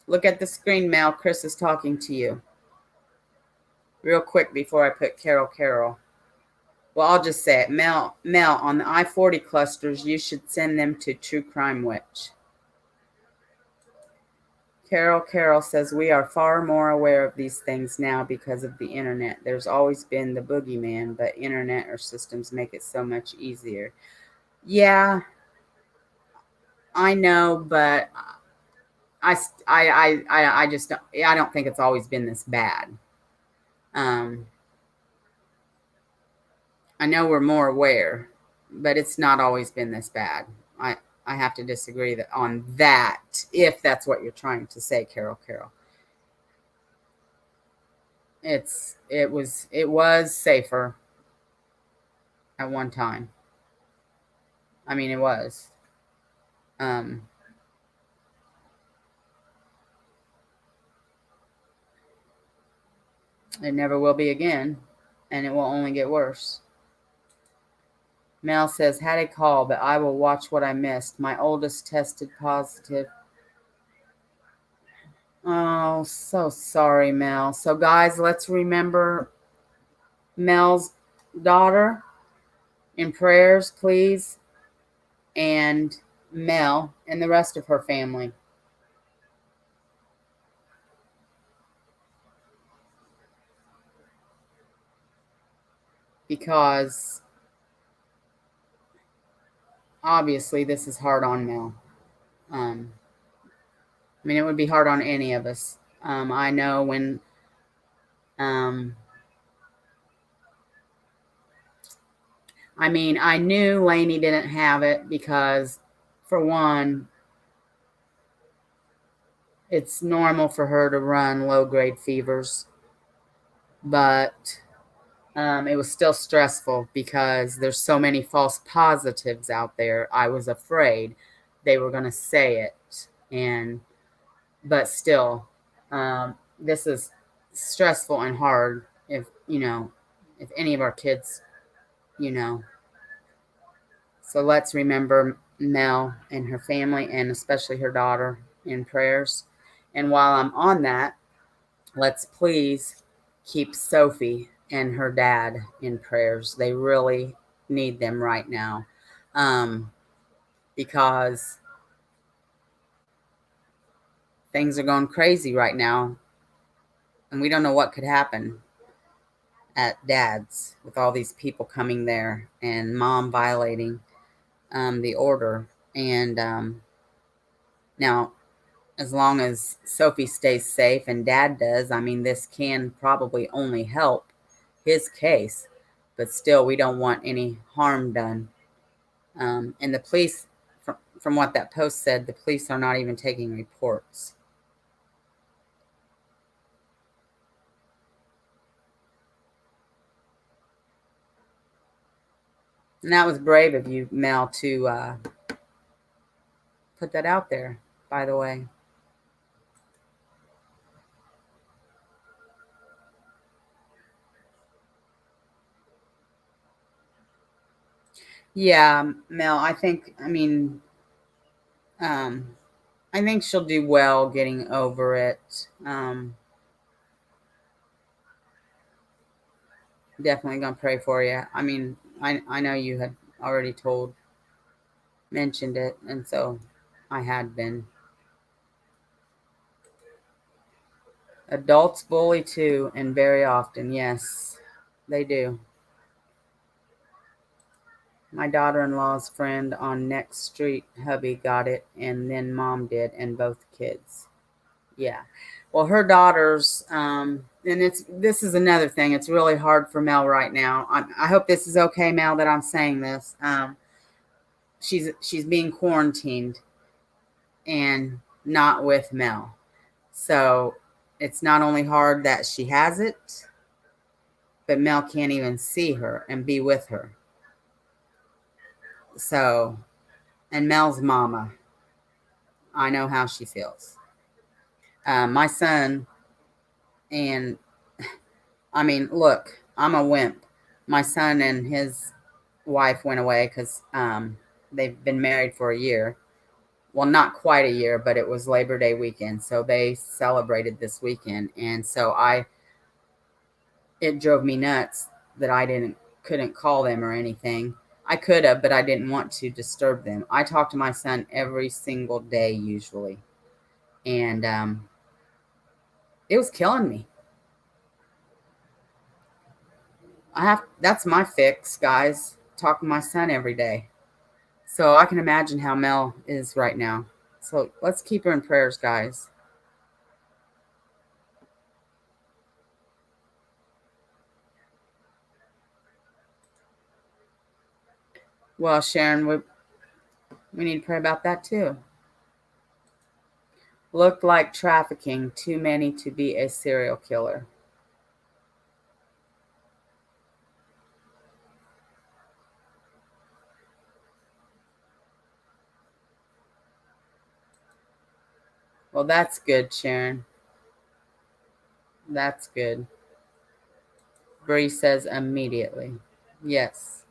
Look at the screen, Mel. Chris is talking to you. Real quick before I put Carol. Well, I'll just say it. Mel, on the I-40 clusters, you should send them to True Crime Witch. Carol says, we are far more aware of these things now because of the internet. There's always been the boogeyman, but internet or systems make it so much easier. Yeah, I know, but I just don't, I don't think it's always been this bad. Um, I know we're more aware, but it's not always been this bad. I have to disagree on that, if that's what you're trying to say, Carol. It was safer at one time. I mean, it was. Um, it never will be again, and it will only get worse. Mel says, had a call, but I will watch what I missed. My oldest tested positive. Oh, so sorry, Mel. So, guys, let's remember Mel's daughter in prayers, please, and Mel and the rest of her family. Because obviously this is hard on Mel. I mean, it would be hard on any of us. I know when I knew Lainey didn't have it because, for one, it's normal for her to run low-grade fevers, but it was still stressful because there's so many false positives out there. I was afraid they were going to say it, but still, this is stressful and hard if any of our kids, you know. So let's remember Mel and her family, and especially her daughter, in prayers. And while I'm on that, let's please keep Sophie and her dad in prayers. They really need them right now, because things are going crazy right now, and we don't know what could happen at dad's with all these people coming there and mom violating the order. And now, as long as Sophie stays safe and Dad does, I mean, this can probably only help his case. But still, we don't want any harm done. And the police, from what that post said, the police are not even taking reports. And that was brave of you, Mel, to put that out there, by the way. Yeah, Mel, I think she'll do well getting over it. Definitely gonna pray for you. I mean, I know you had already mentioned it, and so I had been. Adults bully too, and very often, yes, they do. My daughter-in-law's friend on next street, hubby got it, and then mom did, and both kids. Yeah. Well, her daughters, and this is another thing. It's really hard for Mel right now. I hope this is okay, Mel, that I'm saying this. She's being quarantined and not with Mel, so it's not only hard that she has it, but Mel can't even see her and be with her. So, and Mel's mama, I know how she feels. My son, and I mean, look, I'm a wimp. My son and his wife went away because they've been married for a year. Well, not quite a year, but it was Labor Day weekend, so they celebrated this weekend, and so it drove me nuts that I couldn't call them or anything. I could have, but I didn't want to disturb them. I talk to my son every single day usually, and it was killing me. That's my fix, guys. Talk to my son every day. So I can imagine how Mel is right now. So let's keep her in prayers, guys. Well, Sharon, we need to pray about that too. Looked like trafficking, too many to be a serial killer. Well, that's good, Sharon. That's good. Bree says immediately. Yes.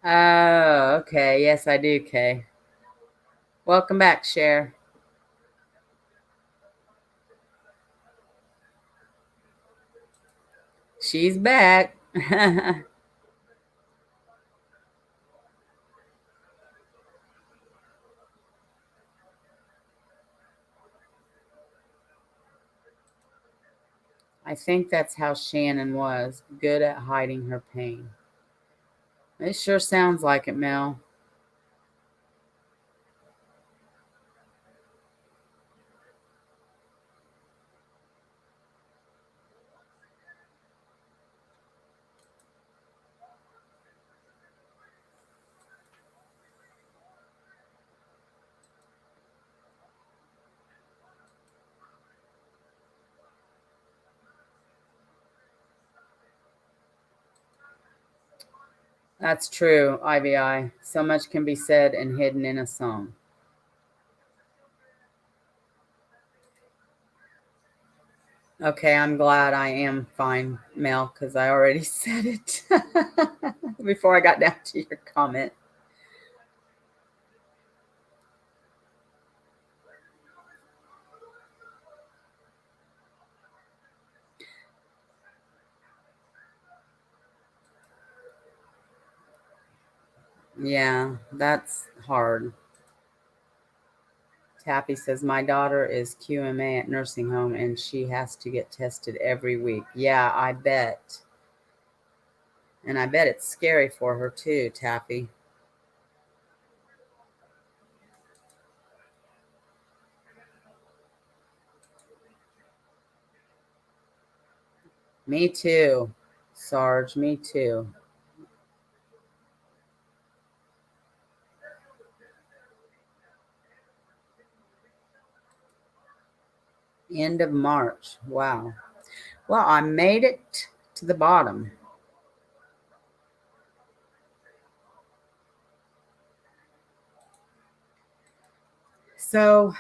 Oh, okay. Yes, I do, Kay. Welcome back, Cher. She's back. I think that's how Shannon was, good at hiding her pain. It sure sounds like it, Mel. That's true, IVI. So much can be said and hidden in a song. Okay, I'm glad I am fine, Mel, because I already said it before I got down to your comment. Yeah, that's hard. Tappy says, my daughter is QMA at nursing home and she has to get tested every week. Yeah, I bet. And I bet it's scary for her too, Tappy. Me too, Sarge, me too. End of March. Wow. Well, I made it to the bottom. So,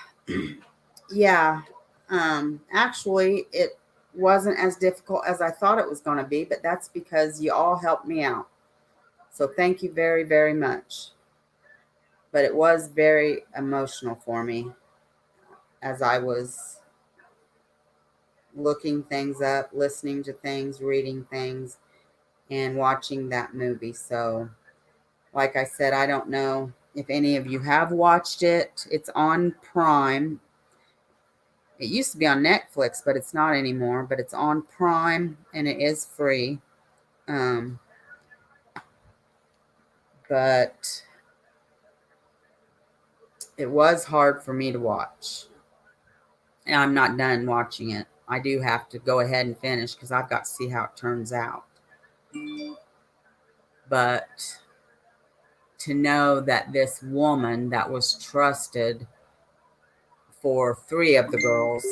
yeah, actually, it wasn't as difficult as I thought it was going to be, but that's because you all helped me out. So, thank you very, very much. But it was very emotional for me as I was looking things up, listening to things, reading things, and watching that movie. So, like I said, I don't know if any of you have watched it. It's on Prime. It used to be on Netflix, but it's not anymore. But it's on Prime and it is free. Um, but it was hard for me to watch. And I'm not done watching it. I do have to go ahead and finish because I've got to see how it turns out. But to know that this woman that was trusted for 3 of the girls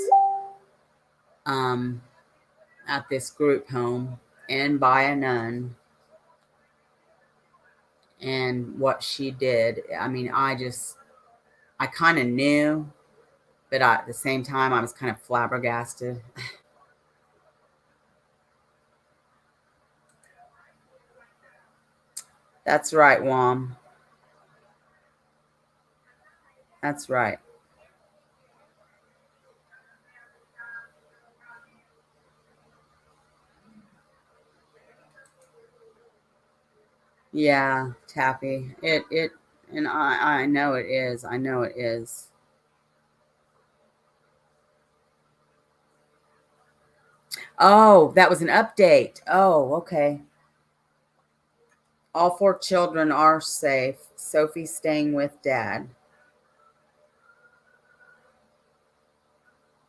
um, at this group home and by a nun and what she did, I mean, I kind of knew, but at the same time, I was kind of flabbergasted. That's right, Wom. That's right. Yeah, Taffy. And I know it is. I know it is. Oh, that was an update. Oh, okay. All 4 children are safe. Sophie's staying with dad.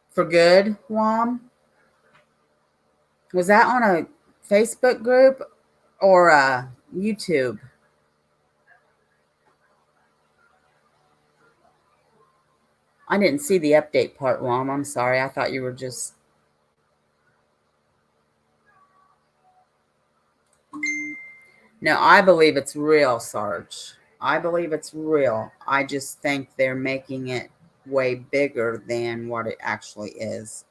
For good, Wom? Was that on a Facebook group or a YouTube? I didn't see the update part, Wom. I'm sorry. I thought you were just... No, I believe it's real, Sarge. I believe it's real. I just think they're making it way bigger than what it actually is.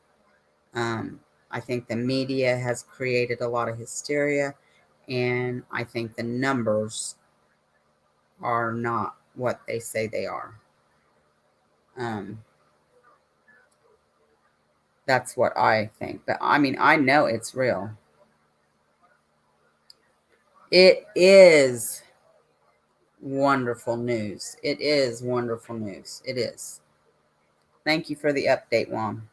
Um, I think the media has created a lot of hysteria, and I think the numbers are not what they say they are. Um, that's what I think. But I mean, I know it's real. It is wonderful news. It is wonderful news. It is. Thank you for the update, Wom.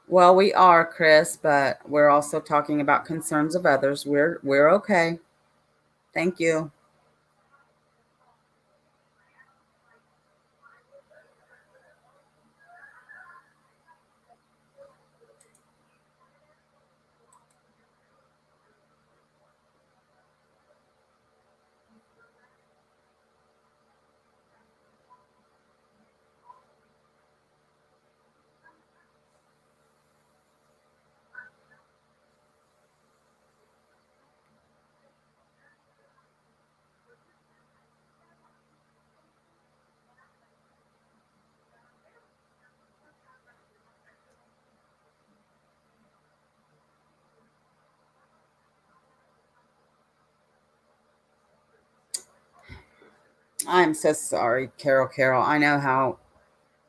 Well, we are, Chris, but we're also talking about concerns of others. We're okay. Thank you. I'm so sorry, Carol. Carol, I know how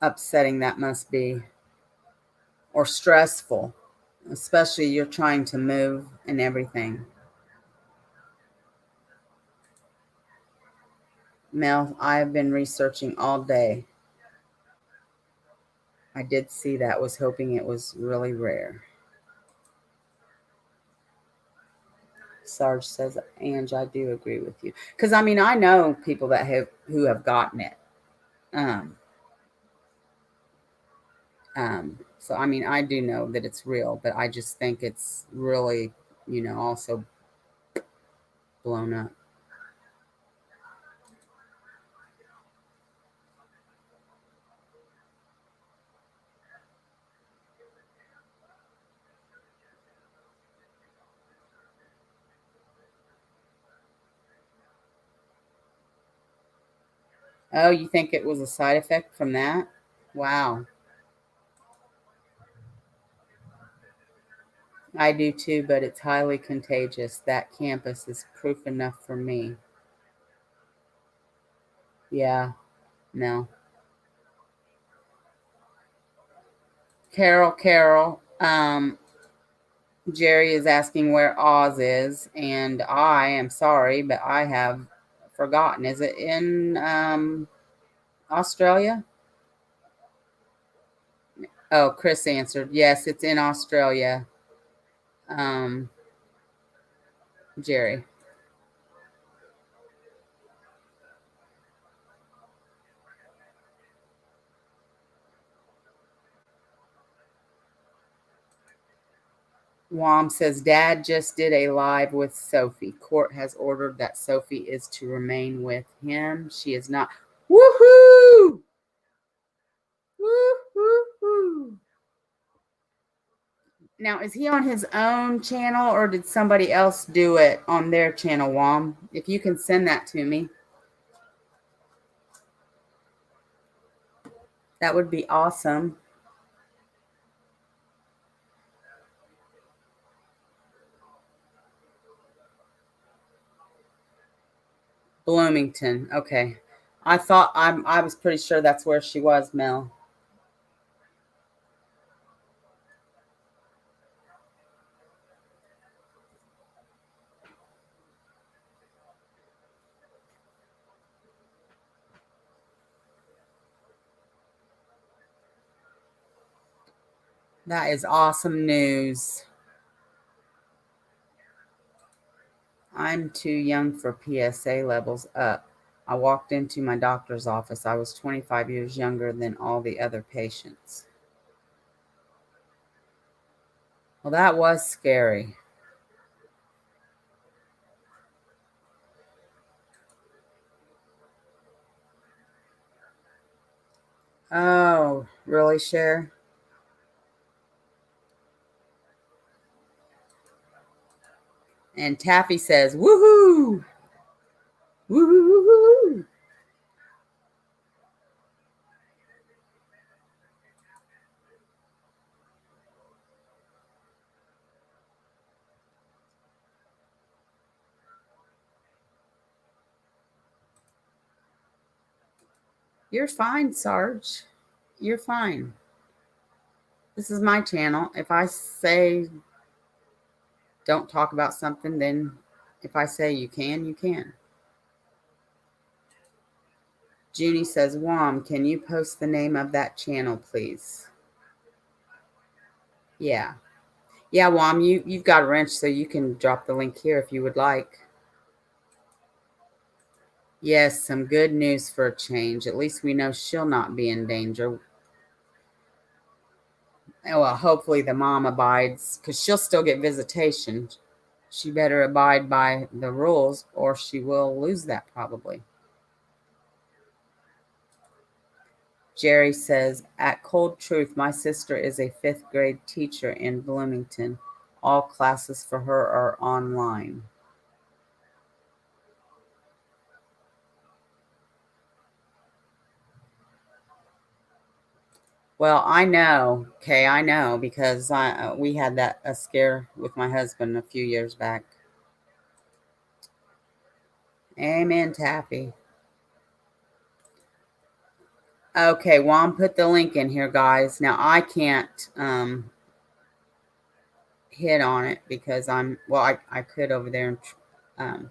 upsetting that must be, or stressful, especially you're trying to move and everything. Mel, I have been researching all day. I did see that, was hoping it was really rare. Sarge says, Ange, I do agree with you. Because, I mean, I know people that who have gotten it. Um, so, I mean, I do know that it's real, but I just think it's really, also blown up. Oh, you think it was a side effect from that? Wow. I do too, but it's highly contagious. That campus is proof enough for me. Yeah, no. Carol, Jerry is asking where Oz is, and I am sorry, but I have forgotten. Is it in Australia? Oh, Chris answered. Yes, it's in Australia. Um, Jerry. Wom says Dad just did a live with Sophie. Court has ordered that Sophie is to remain with him. She is not. Woohoo! Woo-hoo-hoo. Now, is he on his own channel or did somebody else do it on their channel, Wom? If you can send that to me, that would be awesome. Bloomington. Okay. I was pretty sure that's where she was, Mel. That is awesome news. I'm too young for PSA levels up. I walked into my doctor's office. I was 25 years younger than all the other patients. Well, that was scary. Oh, really, Cher? And Taffy says, woohoo! Woohoo! Woohoo! You're fine, Sarge. You're fine. This is my channel. If I say don't talk about something, then if I say you can, you can. Junie says, Wom, can you post the name of that channel, please? Yeah. Yeah, Wom, you've got a wrench, so you can drop the link here if you would like. Yes, some good news for a change. At least we know she'll not be in danger. Well, hopefully the mom abides, because she'll still get visitation. She better abide by the rules, or she will lose that probably. Jerry says, at Cold Truth, my sister is a 5th grade teacher in Bloomington. All classes for her are online. Well, I know, Kay, I know, because we had a scare with my husband a few years back. Amen, Taffy. Okay, Juan put the link in here, guys. Now I can't hit on it because I could over there and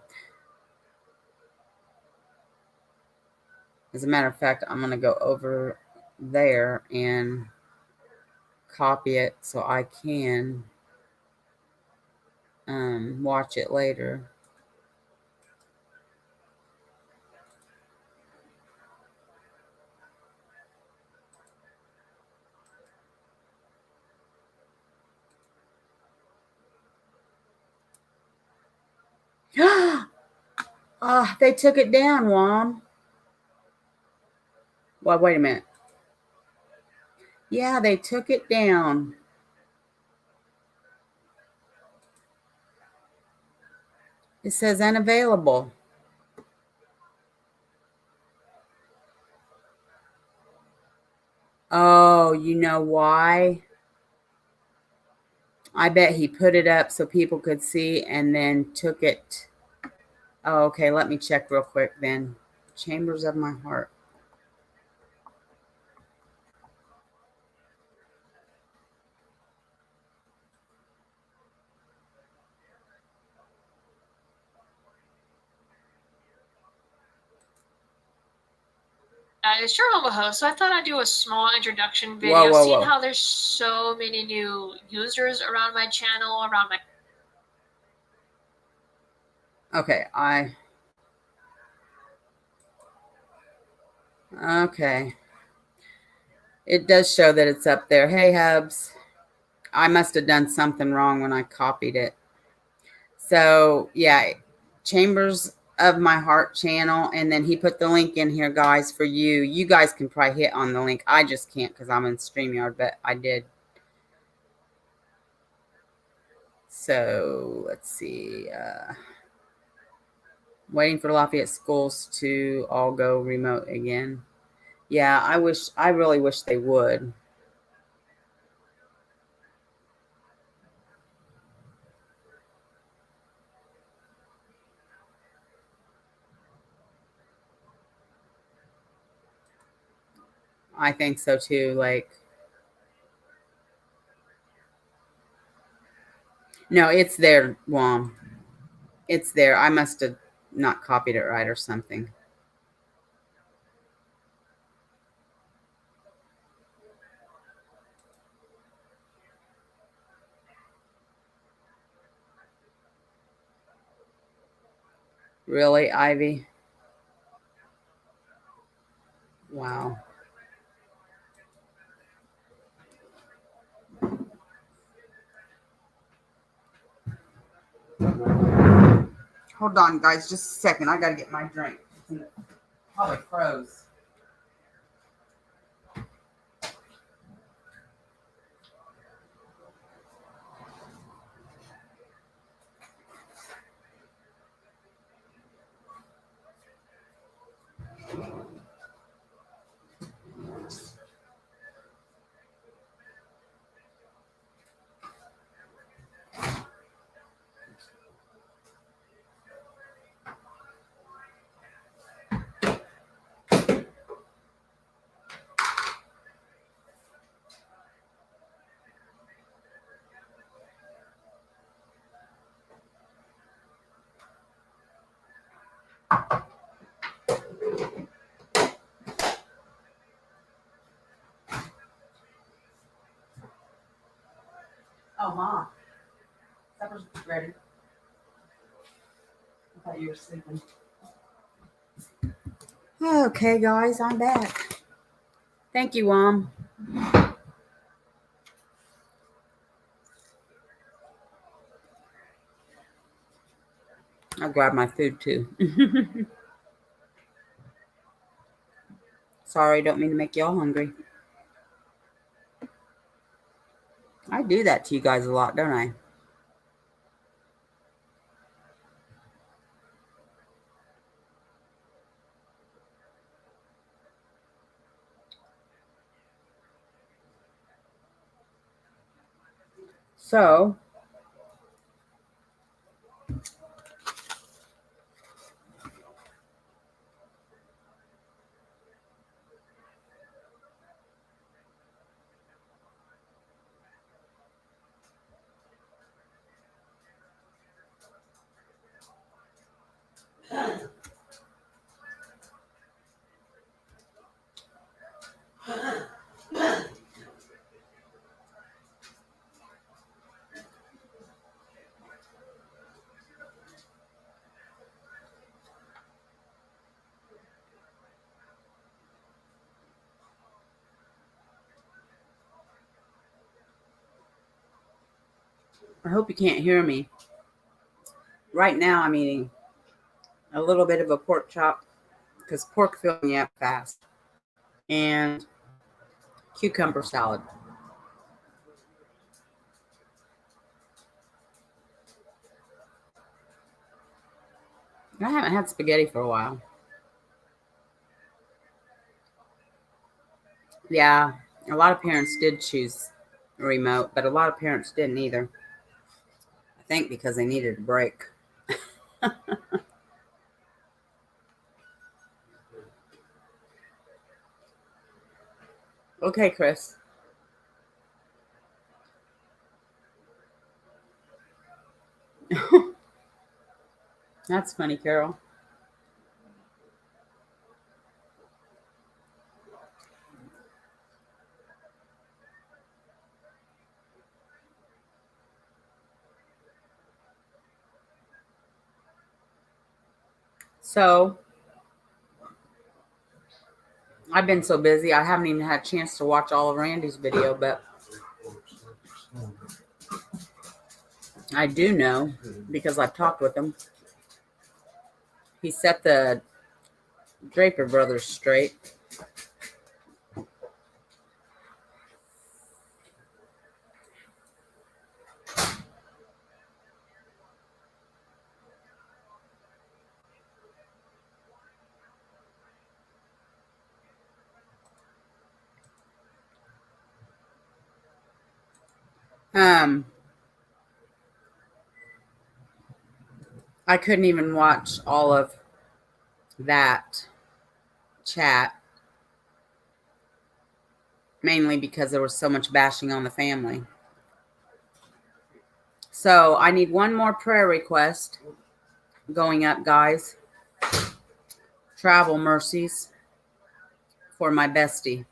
As a matter of fact, I'm going to go over there and copy it so I can watch it later. Ah, they took it down, Wom. Well, wait a minute. Yeah, they took it down. It says unavailable. Oh, you know why? I bet he put it up so people could see and then took it. Oh, okay, let me check real quick then. Chambers of my heart. It's your humble host, so I thought I'd do a small introduction video, seeing how there's so many new users around my channel, around my... Okay, okay. It does show that it's up there. Hey, Hubs. I must have done something wrong when I copied it. So, yeah, Chambers of My Heart channel. And then he put the link in here, guys, for you. You guys can probably hit on the link. I just can't because I'm in StreamYard, but I did. So, let's see. Waiting for Lafayette schools to all go remote again. Yeah, I really wish they would. I think so too. Like, no, it's there, Wom. It's there. I must have not copied it right or something. Really, Ivy? Wow. Hold on, guys, just a second. I gotta get my drink. Probably froze. Oh, Mom. Supper's ready. I thought you were sleeping. Okay, guys, I'm back. Thank you, Mom. I'll grab my food too. Sorry, don't mean to make y'all hungry. I do that to you guys a lot, don't I? So, I hope you can't hear me. Right now I'm eating a little bit of a pork chop because pork fills me up fast. And cucumber salad. I haven't had spaghetti for a while. Yeah, a lot of parents did choose remote, but a lot of parents didn't either. I think because they needed a break. Okay, Chris. That's funny, Carol. So, I've been so busy, I haven't even had a chance to watch all of Randy's video, but I do know, because I've talked with him, he set the Draper brothers straight. I couldn't even watch all of that chat, mainly because there was so much bashing on the family. So I need one more prayer request going up, guys. Travel mercies for my bestie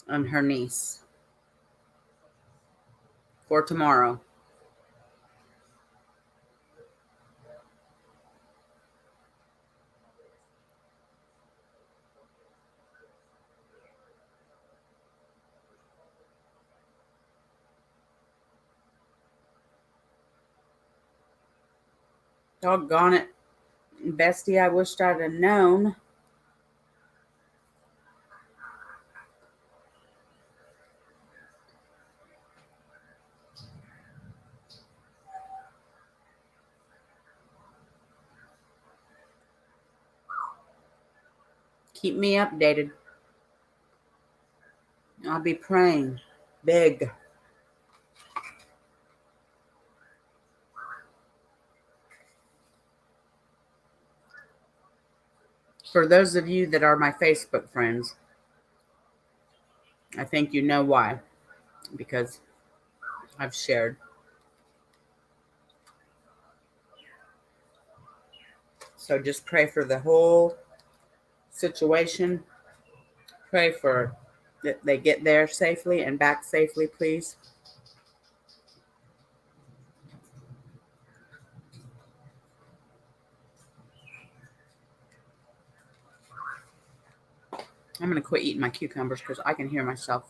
and her niece for tomorrow. Doggone it, bestie, I wished I'd have known. Keep me updated. I'll be praying big. For those of you that are my Facebook friends, I think you know why. Because I've shared. So just pray for the whole situation. Pray for that they get there safely and back safely, please. I'm going to quit eating my cucumbers because I can hear myself.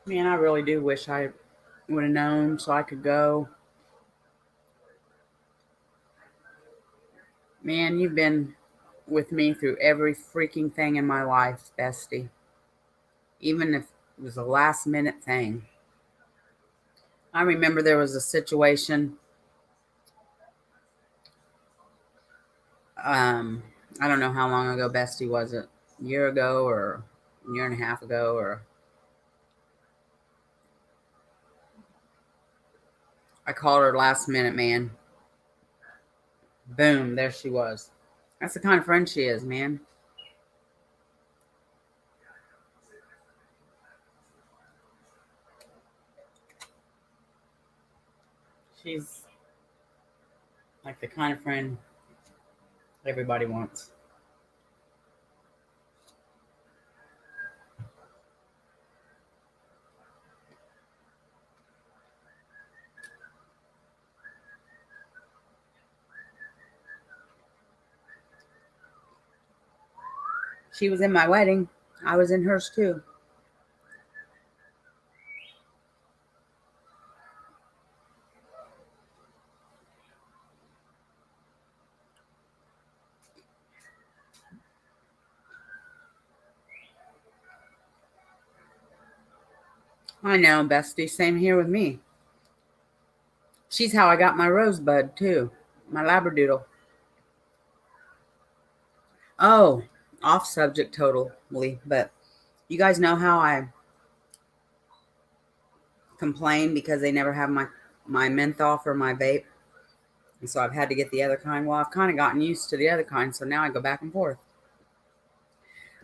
Man, I really do wish I would have known so I could go. Man, you've been with me through every freaking thing in my life, bestie. Even if it was a last minute thing. I remember there was a situation, I don't know how long ago, bestie, was it? A year ago or a year and a half ago, or I called her last minute, man. Boom, there she was. That's the kind of friend she is, man. She's like the kind of friend everybody wants. She was in my wedding. I was in hers too. I know, bestie. Same here with me. She's how I got my rosebud too. My labradoodle. Oh, off subject totally. But you guys know how I complain because they never have my menthol for my vape. And so I've had to get the other kind. Well, I've kind of gotten used to the other kind. So now I go back and forth.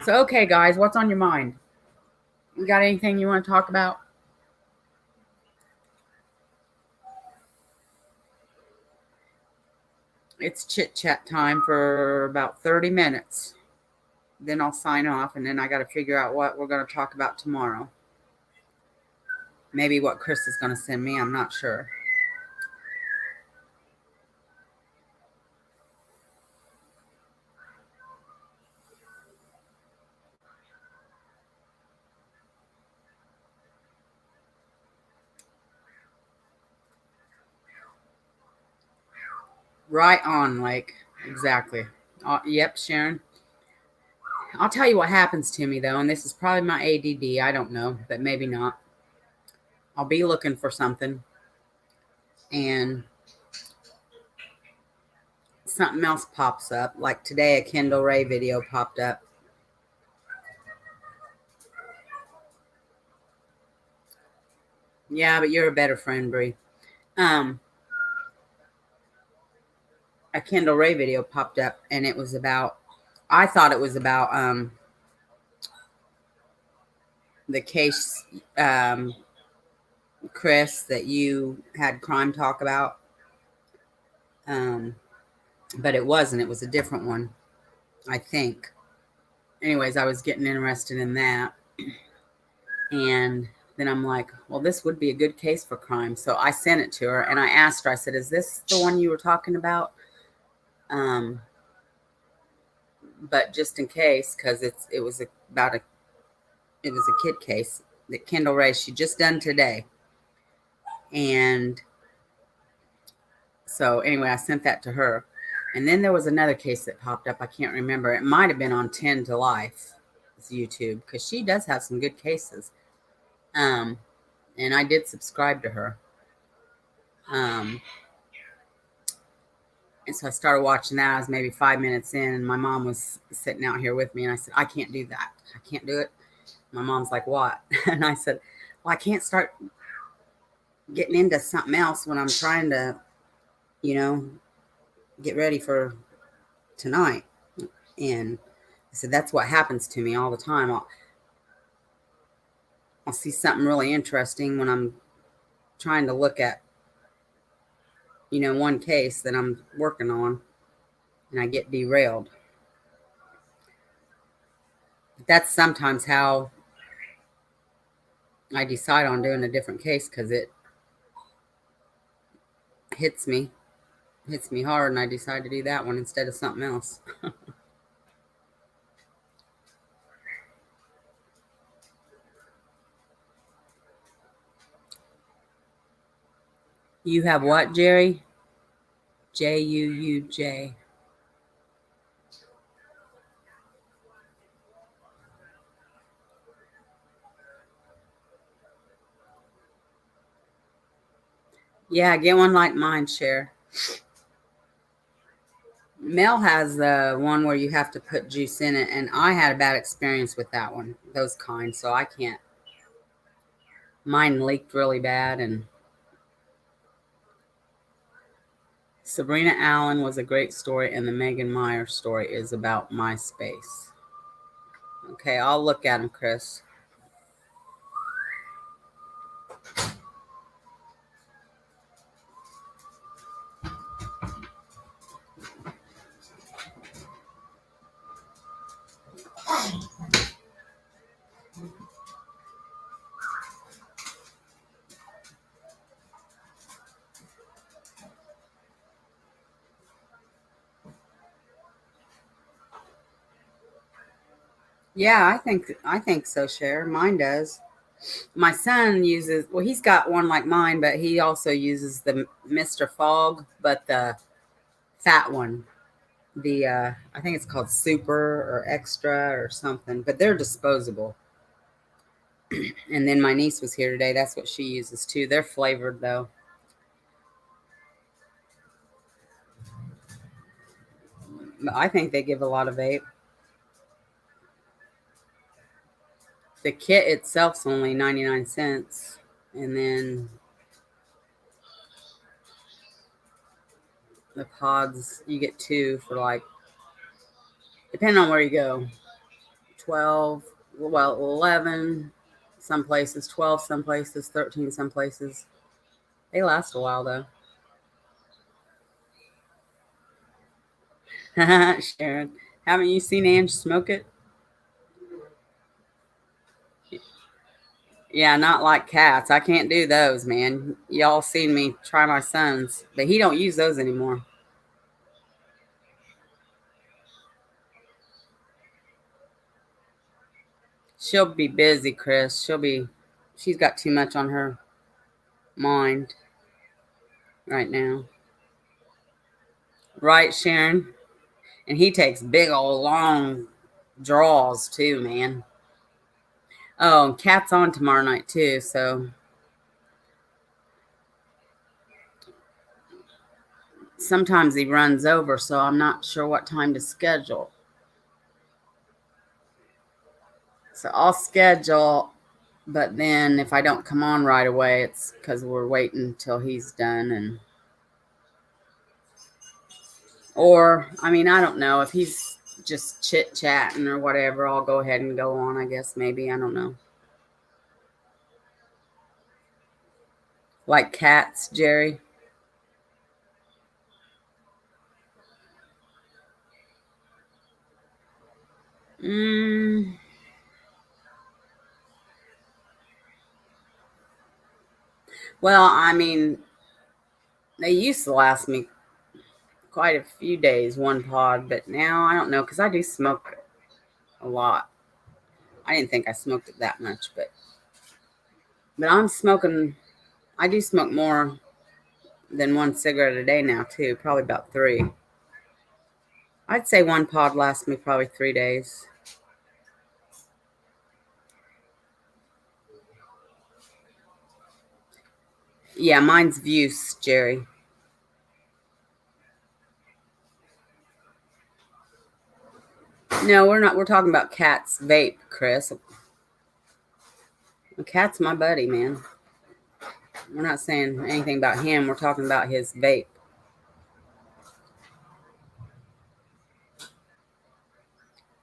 So, okay, guys, what's on your mind? You got anything you want to talk about? It's chit-chat time for about 30 minutes. Then I'll sign off, and then I got to figure out what we're going to talk about tomorrow. Maybe what Chris is going to send me. I'm not sure. Right on, like, exactly. Yep, Sharon. I'll tell you what happens to me, though, and this is probably my ADD. I don't know, but maybe not. I'll be looking for something, and something else pops up. Like today, a Kendall Ray video popped up. Yeah, but you're a better friend, Bree. A Kendall Ray video popped up, and it was about, I thought it was about the case, Chris, that you had Crime Talk about. But it wasn't. It was a different one, I think. Anyways, I was getting interested in that. And then I'm like, well, this would be a good case for crime. So I sent it to her, and I asked her, I said, is this the one you were talking about? But just in case, because it was about a kid case that Kendall Ray, she just done today. And so anyway, I sent that to her. And then there was another case that popped up. I can't remember. It might have been on 10 to Life. It's YouTube, because she does have some good cases. And I did subscribe to her. And so I started watching that. I was maybe 5 minutes in, and my mom was sitting out here with me. And I said, I can't do that. I can't do it. My mom's like, what? And I said, well, I can't start getting into something else when I'm trying to, get ready for tonight. And I said, that's what happens to me all the time. I'll see something really interesting when I'm trying to look at, one case that I'm working on, and I get derailed. But that's sometimes how I decide on doing a different case, because it hits me hard, and I decide to do that one instead of something else. You have what, Jerry? Juuj. Yeah, get one like mine, Cher. Mel has the one where you have to put juice in it, and I had a bad experience with that one, those kinds, so I can't. Mine leaked really bad, and Sabrina Allen was a great story, and the Megan Meyer story is about MySpace. Okay, I'll look at them, Chris. Yeah, I think so, Cher. Mine does. My son uses, well, he's got one like mine, but he also uses the Mr. Fog, but the fat one. The I think it's called Super or Extra or something, but they're disposable. And then my niece was here today. That's what she uses too. They're flavored though. But I think they give a lot of vape. The kit itself's only 99 cents. And then the pods, you get two for like, depending on where you go, 12, well, 11 some places, 12 some places, 13 some places. They last a while though. Sharon, haven't you seen Ange smoke it? Yeah, not like cats. I can't do those, man. Y'all seen me try my son's, but he don't use those anymore. She'll be busy, Chris. She's got too much on her mind right now. Right, Sharon? And he takes big old long draws too, man. Oh, and Cat's on tomorrow night too, so sometimes he runs over, so I'm not sure what time to schedule. So I'll schedule, but then if I don't come on right away, it's because we're waiting until he's done. Or, I mean, I don't know. If he's just chit-chatting or whatever, I'll go ahead and go on, I guess, maybe. I don't know. Like cats, Jerry. Mm, well, I mean, they used to last me quite a few days, one pod, but now I don't know because I do smoke a lot. I didn't think I smoked it that much, but I'm smoking. I do smoke more than one cigarette a day now too, probably about three. I'd say one pod lasts me probably 3 days. Yeah, mine's Vuse, Jerry. No, we're not. We're talking about Cat's vape, Chris. Cat's my buddy, man. We're not saying anything about him. We're talking about his vape.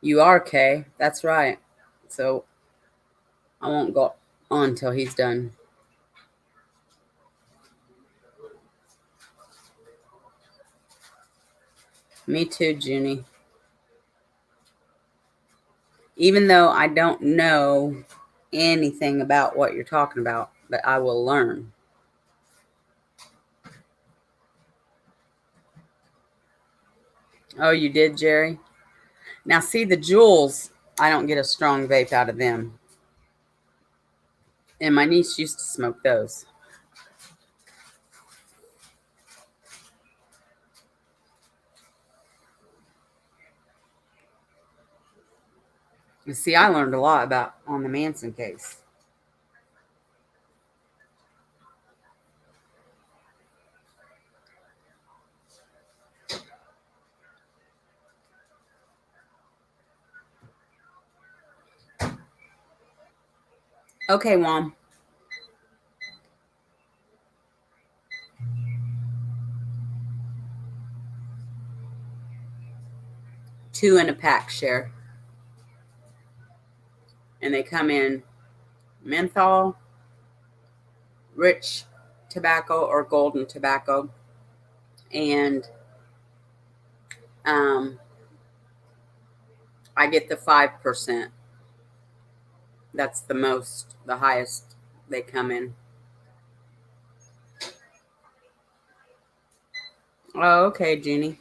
You are, Kay. That's right. So I won't go on till he's done. Me too, Junie. Even though I don't know anything about what you're talking about, but I will learn. Oh, you did, Jerry? Now, see, the Jewels, I don't get a strong vape out of them. And my niece used to smoke those. You see, I learned a lot about on the Manson case. Okay, Mom. 2 in a pack, share. And they come in menthol, rich tobacco, or golden tobacco. And I get the 5%. That's the most, the highest they come in. Oh, okay, Jeannie.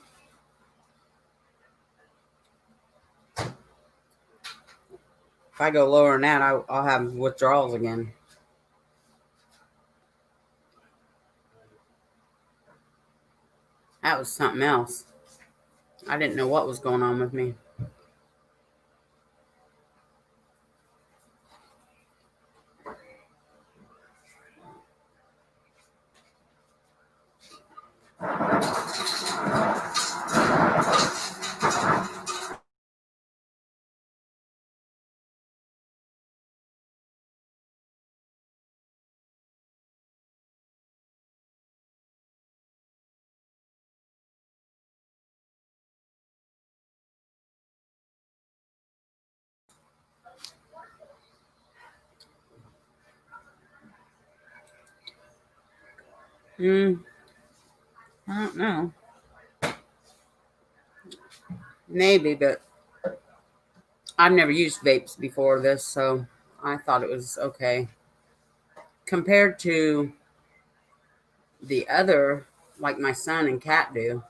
If I go lower than that, I'll have withdrawals again. That was something else. I didn't know what was going on with me. I don't know. Maybe, but I've never used vapes before this, so I thought it was okay. Compared to the other, like my son and Kat do,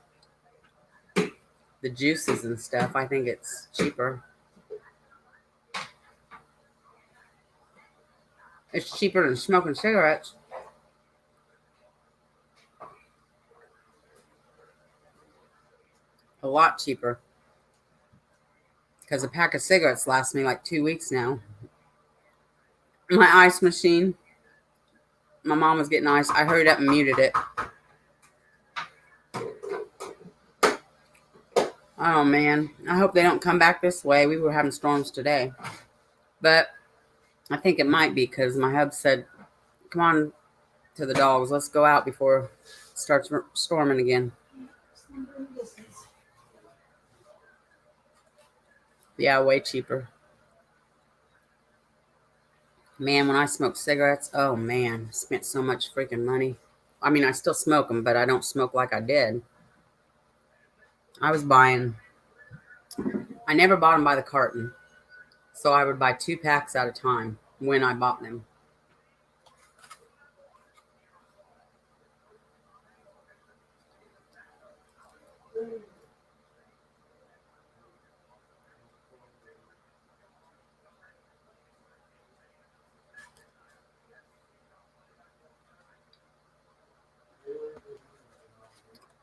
the juices and stuff, I think it's cheaper. It's cheaper than smoking cigarettes. A lot cheaper. Because a pack of cigarettes lasts me like 2 weeks now. My ice machine, my mom was getting ice. I hurried up and muted it. Oh, man. I hope they don't come back this way. We were having storms today. But I think it might be because my hub said, come on to the dogs. Let's go out before it starts storming again. Yeah, way cheaper. Man, when I smoke cigarettes, oh, man. Spent so much freaking money. I mean, I still smoke them, but I don't smoke like I did. I never bought them by the carton. So I would buy 2 packs at a time when I bought them.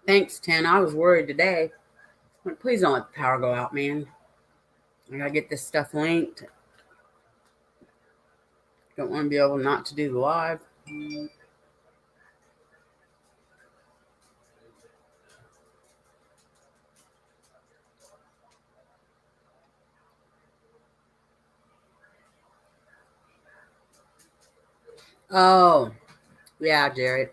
Thanks, 10. I was worried today. Please don't let the power go out, man. I gotta get this stuff linked. Don't want to be able not to do the live. Oh, yeah, Jared.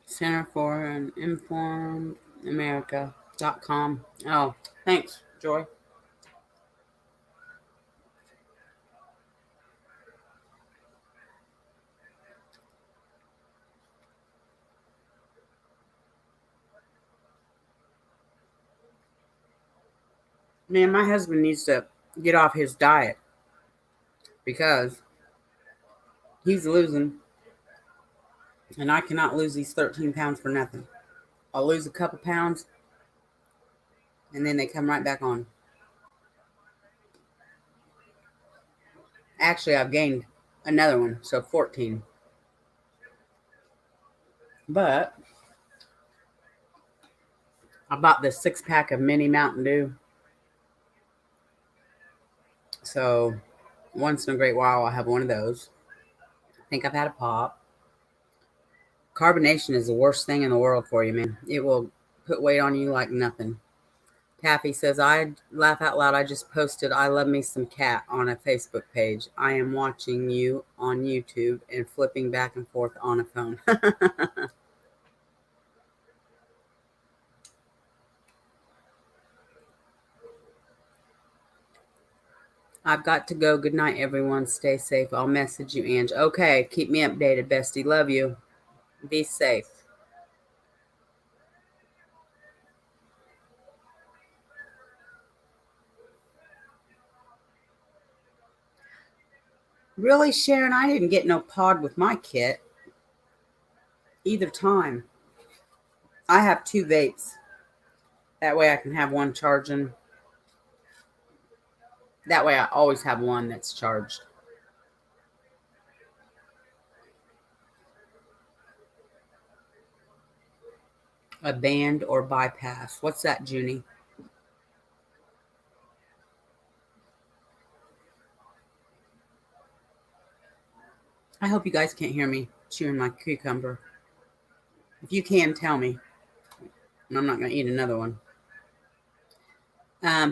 Center for an Informed America.com. Oh, thanks, Joy. Man, my husband needs to get off his diet because he's losing, and I cannot lose these 13 pounds for nothing. I'll lose a couple pounds, and then they come right back on. Actually, I've gained another one, so 14. But I bought this 6-pack of mini Mountain Dew. So once in a great while, I'll have one of those. I think I've had a pop. Carbonation is the worst thing in the world for you, man. It will put weight on you like nothing. Taffy says, I laugh out loud. I just posted I love me some cat on a Facebook page. I am watching you on YouTube and flipping back and forth on a phone. I've got to go. Good night, everyone. Stay safe. I'll message you, Ange. Okay, keep me updated, bestie. Love you. Be safe. Really, Sharon? I didn't get no pod with my kit either time. I have 2 vapes. That way I can have one charging. That way I always have one that's charged. A band or bypass. What's that, Junie? I hope you guys can't hear me chewing my cucumber. If you can, tell me. And I'm not going to eat another one.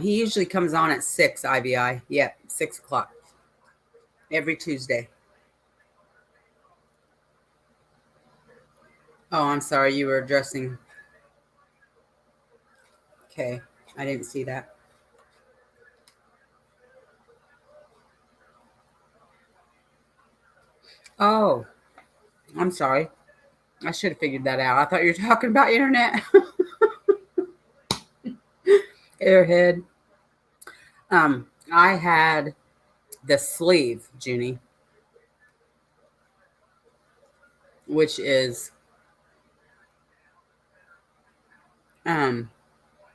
He usually comes on at 6, IVI. Yep, 6 o'clock. Every Tuesday. Oh, I'm sorry. You were addressing. Okay. I didn't see that. Oh, I'm sorry. I should have figured that out. I thought you were talking about internet. Airhead. I had the sleeve, Junie, which is and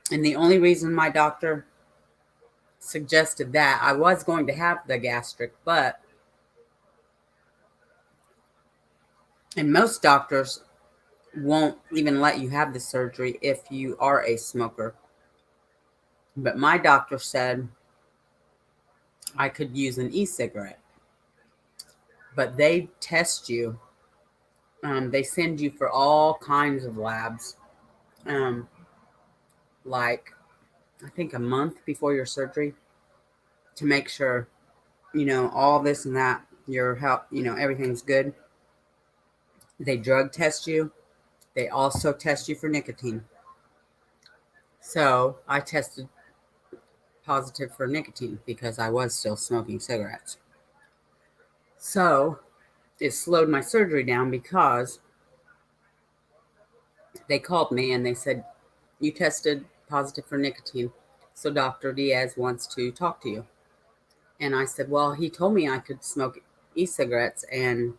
the only reason my doctor suggested that, I was going to have the gastric, but and most doctors won't even let you have the surgery if you are a smoker. But my doctor said I could use an e-cigarette. But they test you. They send you for all kinds of labs. Like, I think a month before your surgery to make sure, all this and that, your health, everything's good. They drug test you. They also test you for nicotine. So I tested positive for nicotine because I was still smoking cigarettes. So it slowed my surgery down because they called me and they said, you tested positive for nicotine. So Dr. Diaz wants to talk to you. And I said, well, he told me I could smoke e-cigarettes, and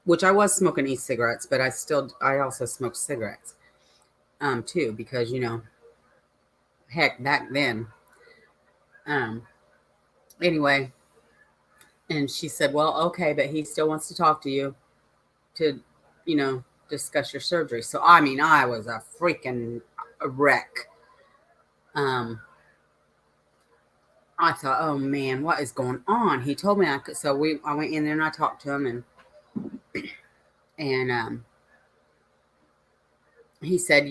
which I was smoking e-cigarettes, but I also smoked cigarettes too, because, heck, back then. Anyway, and she said, well, okay, but he still wants to talk to you to, discuss your surgery. So, I mean, I was a freaking wreck. I thought, oh man, what is going on? He told me I could. So I went in there and I talked to him, and he said,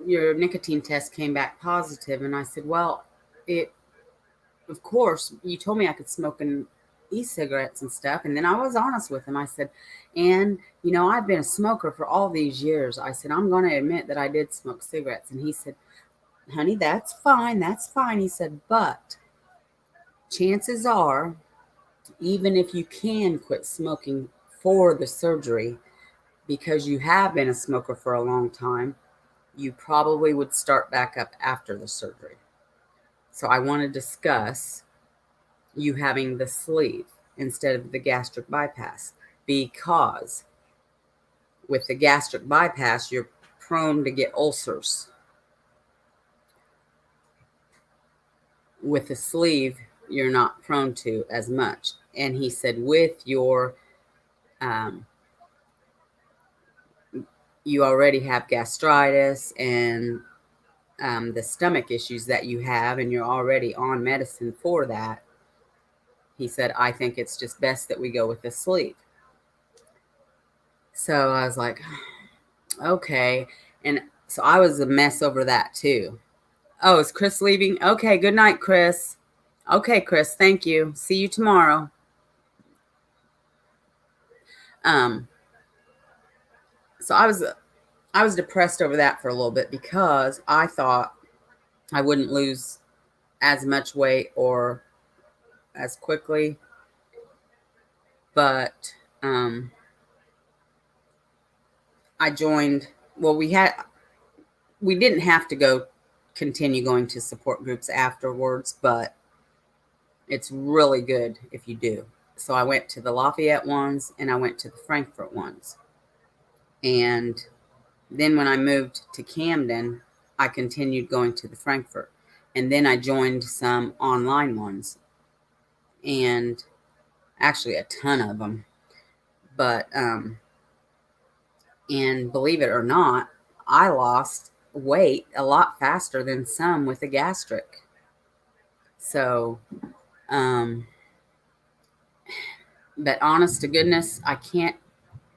your nicotine test came back positive. And I said, well, of course, you told me I could smoke e-cigarettes and stuff. And then I was honest with him. I said, and, I've been a smoker for all these years. I said, I'm going to admit that I did smoke cigarettes. And he said, honey, that's fine. That's fine. He said, but chances are, even if you can quit smoking for the surgery, because you have been a smoker for a long time, you probably would start back up after the surgery. So I want to discuss you having the sleeve instead of the gastric bypass, because with the gastric bypass, you're prone to get ulcers. With the sleeve, you're not prone to as much. And he said, with your, you already have gastritis and the stomach issues that you have, and you're already on medicine for that. He said, I think it's just best that we go with the sleeve. So I was like, okay. And so I was a mess over that too. Oh, is Chris leaving? Okay, good night, Chris. Okay, Chris, thank you. See you tomorrow. So I was depressed over that for a little bit because I thought I wouldn't lose as much weight or as quickly. But I joined, well, we didn't have to continue going to support groups afterwards, but It's really good if you do. So I went to the Lafayette ones and I went to the Frankfurt ones. And then when I moved to Camden, I continued going to the Frankfurt. And then I joined some online ones. And actually a ton of them. But, and believe it or not, I lost weight a lot faster than some with a gastric. So, but honest to goodness, I can't,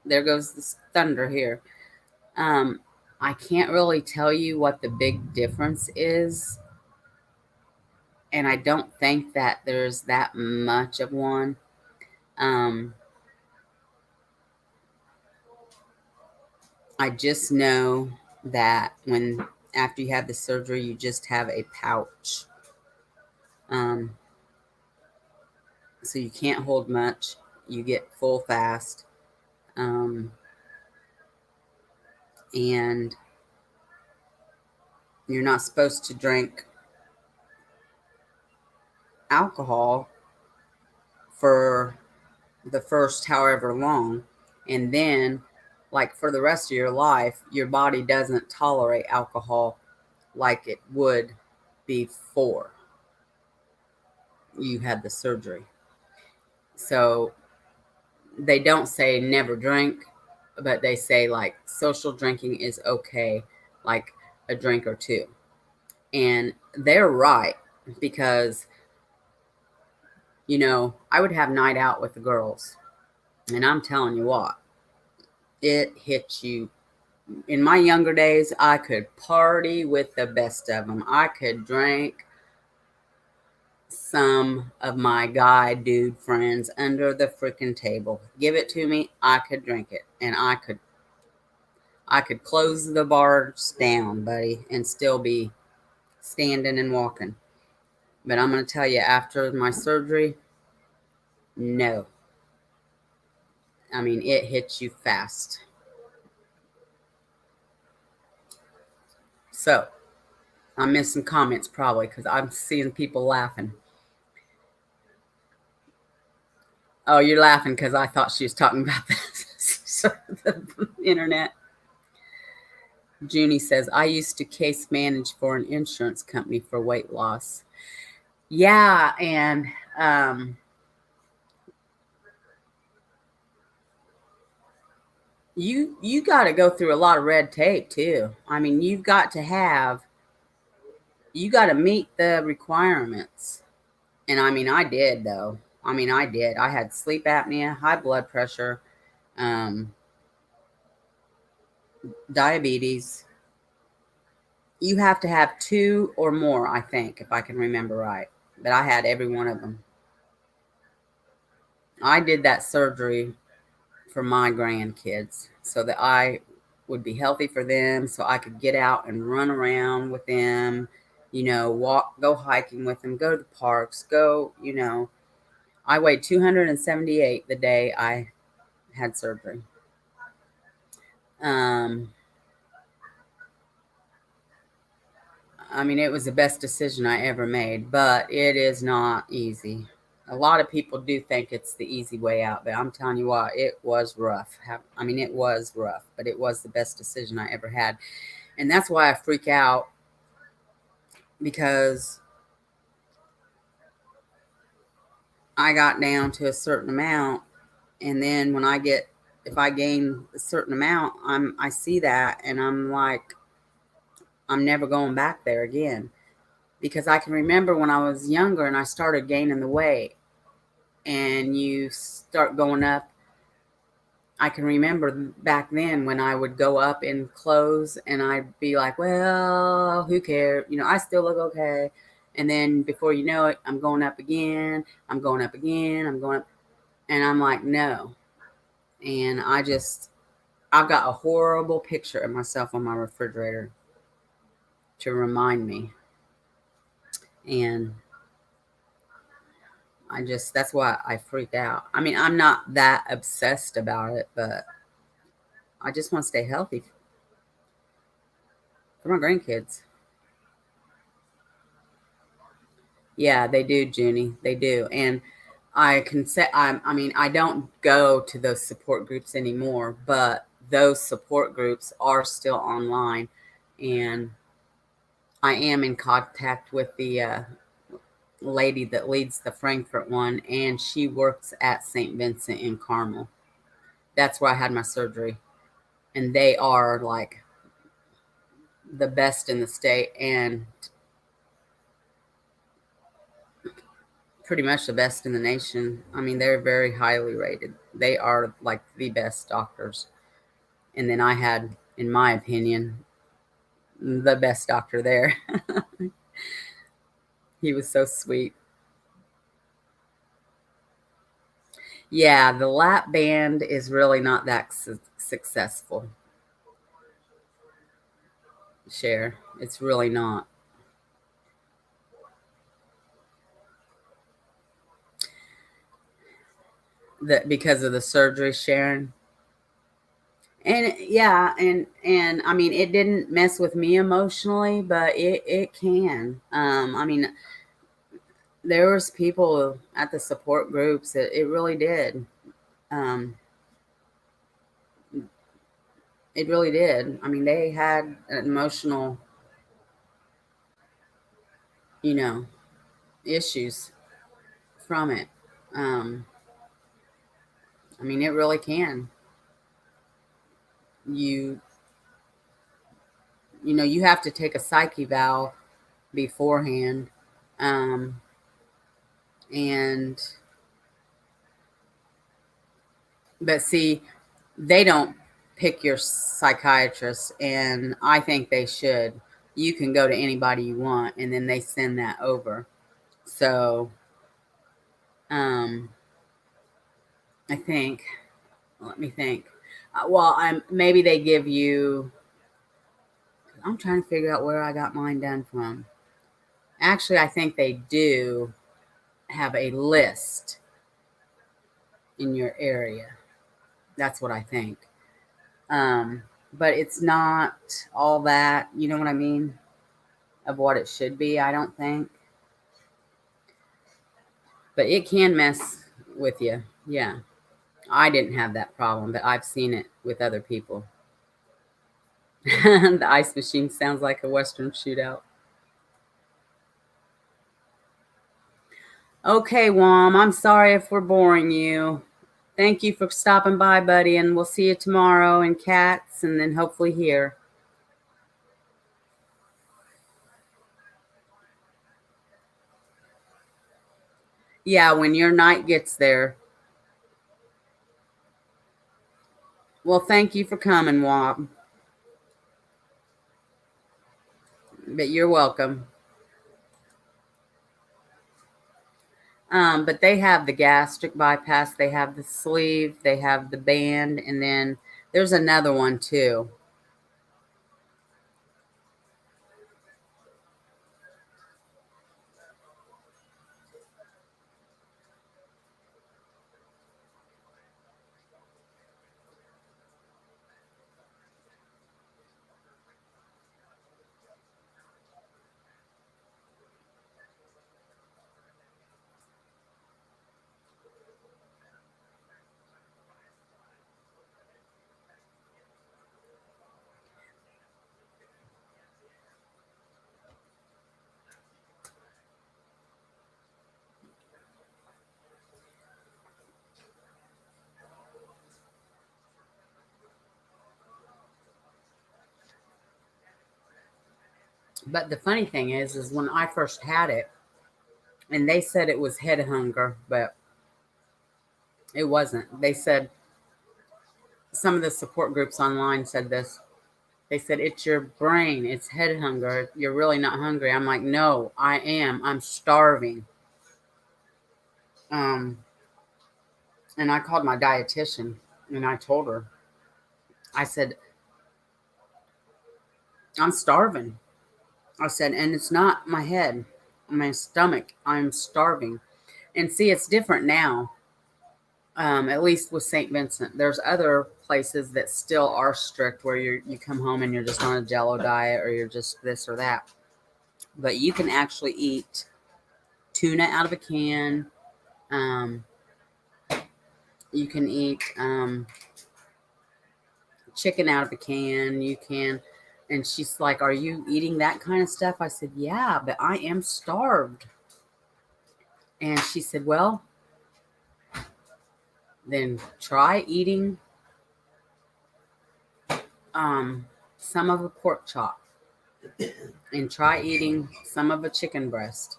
there goes this thunder here. I can't really tell you what the big difference is. And I don't think that there's that much of one. I just know that when after you have the surgery, you just have a pouch. So you can't hold much. You get full fast. And you're not supposed to drink alcohol for the first however long. And then, like for the rest of your life, your body doesn't tolerate alcohol like it would before you had the surgery. So they don't say never drink, but they say like social drinking is okay, like a drink or two. And they're right, because, you know, I would have night out with the girls. And I'm telling you what, it hits you. In my younger days, I could party with the best of them. I could drink some of my guy dude friends under the freaking table. Give it to me, I could drink it. And I could close the bars down, buddy, and still be standing and walking. But I'm going to tell you, after my surgery, no. I mean, it hits you fast. So, I'm missing comments probably because I'm seeing people laughing. Oh, you're laughing because I thought she was talking about the internet. Junie says, I used to case manage for an insurance company for weight loss. Yeah, and you got to go through a lot of red tape too. I mean, you got to meet the requirements. And I mean, I did though. I mean, I did. I had sleep apnea, high blood pressure, diabetes. You have to have 2 or more, I think, if I can remember right. But I had every one of them. I did that surgery for my grandkids so that I would be healthy for them, so I could get out and run around with them, you know, walk, go hiking with them, go to the parks, go, you know. I weighed 278 the day I had surgery. I mean, it was the best decision I ever made, but it is not easy. A lot of people do think it's the easy way out, but I'm telling you what, it was rough. I mean, it was rough, but it was the best decision I ever had. And that's why I freak out, because I got down to a certain amount, and then when if I gain a certain amount, I see that and I'm like, I'm never going back there again. Because I can remember when I was younger and I started gaining the weight, and you start going up. I can remember back then when I would go up in clothes and I'd be like, well, who cares? You know, I still look okay. And then before you know it, I'm going up again. I'm going up again. I'm going up. And I'm like, no. And I've got a horrible picture of myself on my refrigerator to remind me. And that's why I freak out. I mean, I'm not that obsessed about it, but I just want to stay healthy for my grandkids. Yeah, they do, Junie. They do. And I can say, I mean, I don't go to those support groups anymore, but those support groups are still online. And I am in contact with the lady that leads the Frankfurt one, and she works at St. Vincent in Carmel. That's where I had my surgery. And they are like the best in the state and pretty much the best in the nation. I mean, they're very highly rated. They are like the best doctors. And then I had, in my opinion, the best doctor there. He was so sweet. Yeah, the lap band is really not that successful. Cher, it's really not. That because of the surgery, Sharon. And yeah, and I mean, it didn't mess with me emotionally, but it can. I mean, there was people at the support groups that it really did. Um, it really did. I mean, they had an emotional, you know, issues from it. Um, I mean, it really can. You you know, you have to take a psyche eval beforehand, um, and but see, they don't pick your psychiatrist, and I think they should. You can go to anybody you want, and then they send that over. So, um, I think. Let me think. Well, maybe they give you. I'm trying to figure out where I got mine done from. Actually, I think they do have a list in your area. That's what I think. But it's not all that. You know what I mean? Of what it should be. I don't think. But it can mess with you. Yeah. I didn't have that problem, but I've seen it with other people. The ice machine sounds like a Western shootout. Okay, Wom, I'm sorry if we're boring you. Thank you for stopping by, buddy, and we'll see you tomorrow in Cats and then hopefully here. Yeah, when your night gets there. Well, thank you for coming, Wom. But you're welcome. But they have the gastric bypass, they have the sleeve, they have the band, and then there's another one too. But the funny thing is when I first had it, and they said it was head hunger, but it wasn't. They said some of the support groups online said this. They said it's your brain, it's head hunger. You're really not hungry. I'm like, no, I am. I'm starving. Um, and I called my dietitian and I told her, I said, I'm starving. I said, and it's not my head, my stomach. I'm starving. And see, it's different now. At least with St. Vincent. There's other places that still are strict where you come home and you're just on a Jello diet or you're just this or that. But you can actually eat tuna out of a can. You can eat chicken out of a can. You can. And she's like, are you eating that kind of stuff? I said, yeah, but I am starved. And she said, well, then try eating some of a pork chop and try eating some of a chicken breast.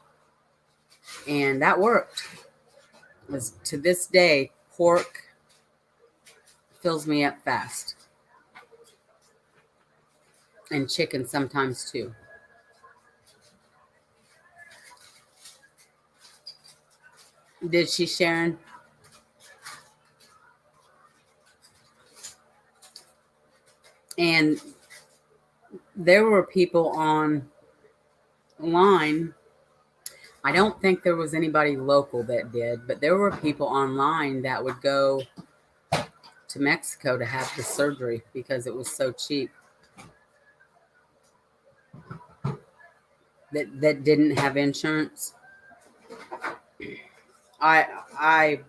And that worked. As to this day, pork fills me up fast. And chicken sometimes too. Did she, Sharon? And there were people online. I don't think there was anybody local that did, but there were people online that would go to Mexico to have the surgery because it was so cheap. That didn't have insurance. I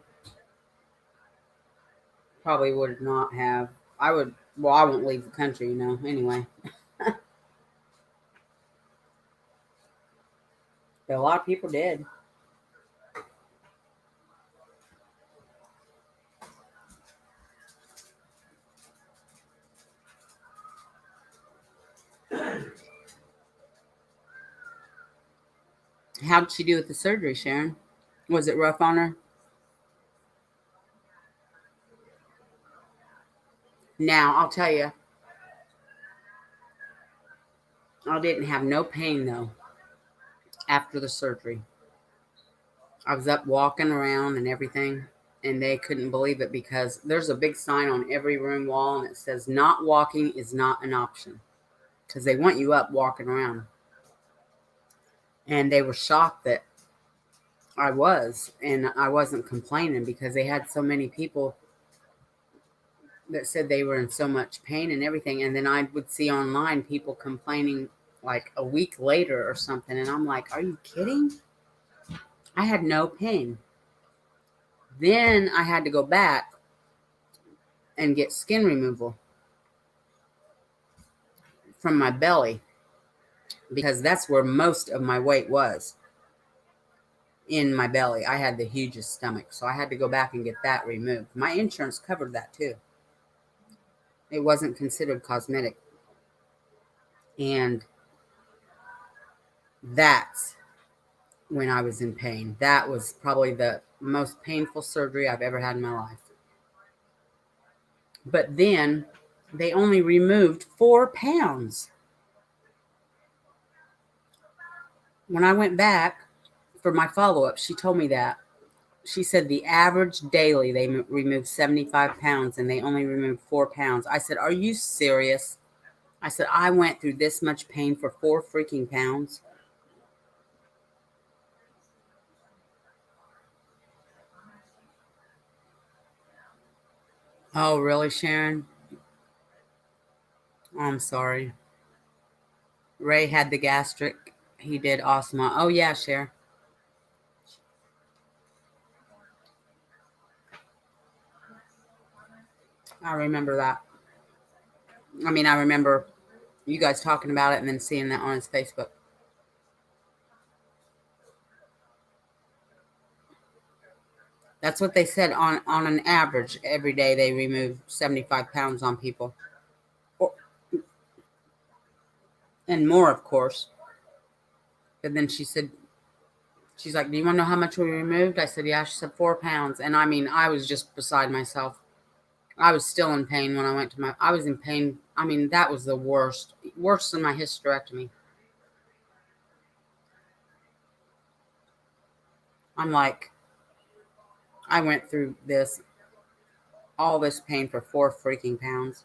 probably would not have. I would. Well, I won't leave the country, anyway. But a lot of people did. How did she do with the surgery, Sharon? Was it rough on her? Now, I'll tell you, I didn't have no pain, though, after the surgery. I was up walking around and everything, and they couldn't believe it because there's a big sign on every room wall, and it says, not walking is not an option, because they want you up walking around. And they were shocked that I was, and I wasn't complaining because they had so many people that said they were in so much pain and everything. And then I would see online people complaining like a week later or something. And I'm like, are you kidding? I had no pain. Then I had to go back and get skin removal from my belly because that's where most of my weight was, in my belly. I had the hugest stomach, so I had to go back and get that removed. My insurance covered that too. It wasn't considered cosmetic. And that's when I was in pain. That was probably the most painful surgery I've ever had in my life. But then they only removed 4 pounds. When I went back for my follow-up, she told me that. She said the average daily, they removed 75 pounds and they only removed 4 pounds. I said, are you serious? I said, I went through this much pain for 4 freaking pounds. Oh, really, Sharon? Oh, I'm sorry. Ray had the gastric. He did awesome. Oh, yeah, Sharon. I remember that. I mean, I remember you guys talking about it and then seeing that on his Facebook. That's what they said on an average. Every day they remove 75 pounds on people. And more, of course. But then she said, she's like, do you want to know how much we removed? I said, yeah. She said 4 pounds. And I mean, I was just beside myself. I was still in pain when I went to I was in pain. I mean, that was the worst. Worse than my hysterectomy. I'm like, I went through all this pain for 4 freaking pounds.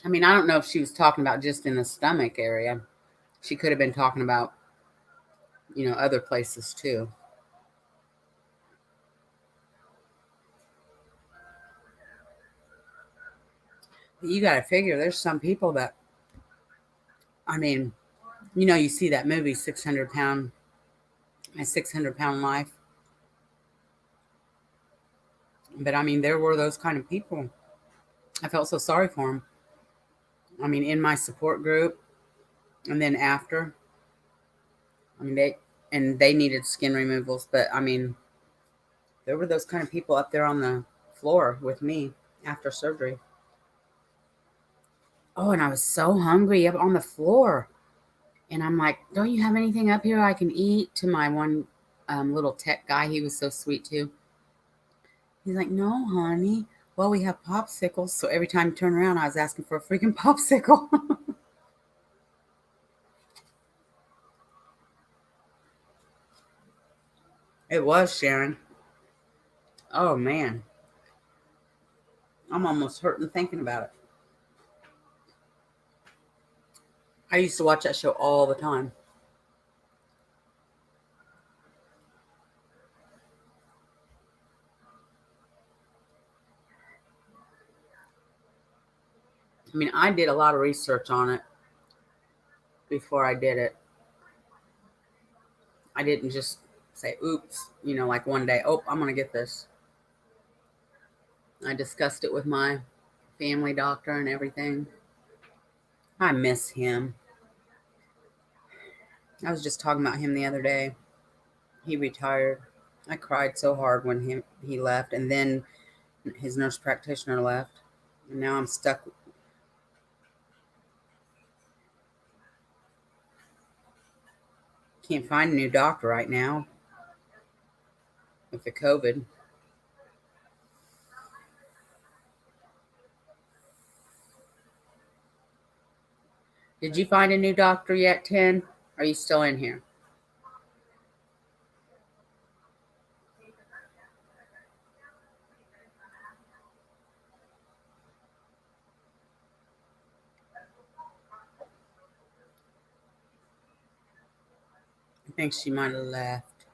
I mean, I don't know if she was talking about just in the stomach area. She could have been talking about, other places too. You got to figure there's some people that, I mean, you see that movie, 600 Pound, My 600 Pound Life. But I mean, there were those kind of people. I felt so sorry for them. I mean, in my support group, and then after, I mean, they needed skin removals. But I mean, there were those kind of people up there on the floor with me after surgery. Oh, and I was so hungry up on the floor. And I'm like, don't you have anything up here I can eat? To my one little tech guy. He was so sweet too. He's like, no, honey. Well, we have popsicles. So every time you turn around, I was asking for a freaking popsicle. It was, Sharon. Oh, man. I'm almost hurting thinking about it. I used to watch that show all the time. I mean, I did a lot of research on it before I did it. I didn't just say, oops, like one day, oh, I'm going to get this. I discussed it with my family doctor and everything. I miss him. I was just talking about him the other day. He retired. I cried so hard when he left, and then his nurse practitioner left. And now I'm stuck. Can't find a new doctor right now with the COVID. Did you find a new doctor yet, Tin? Are you still in here? I think she might have left.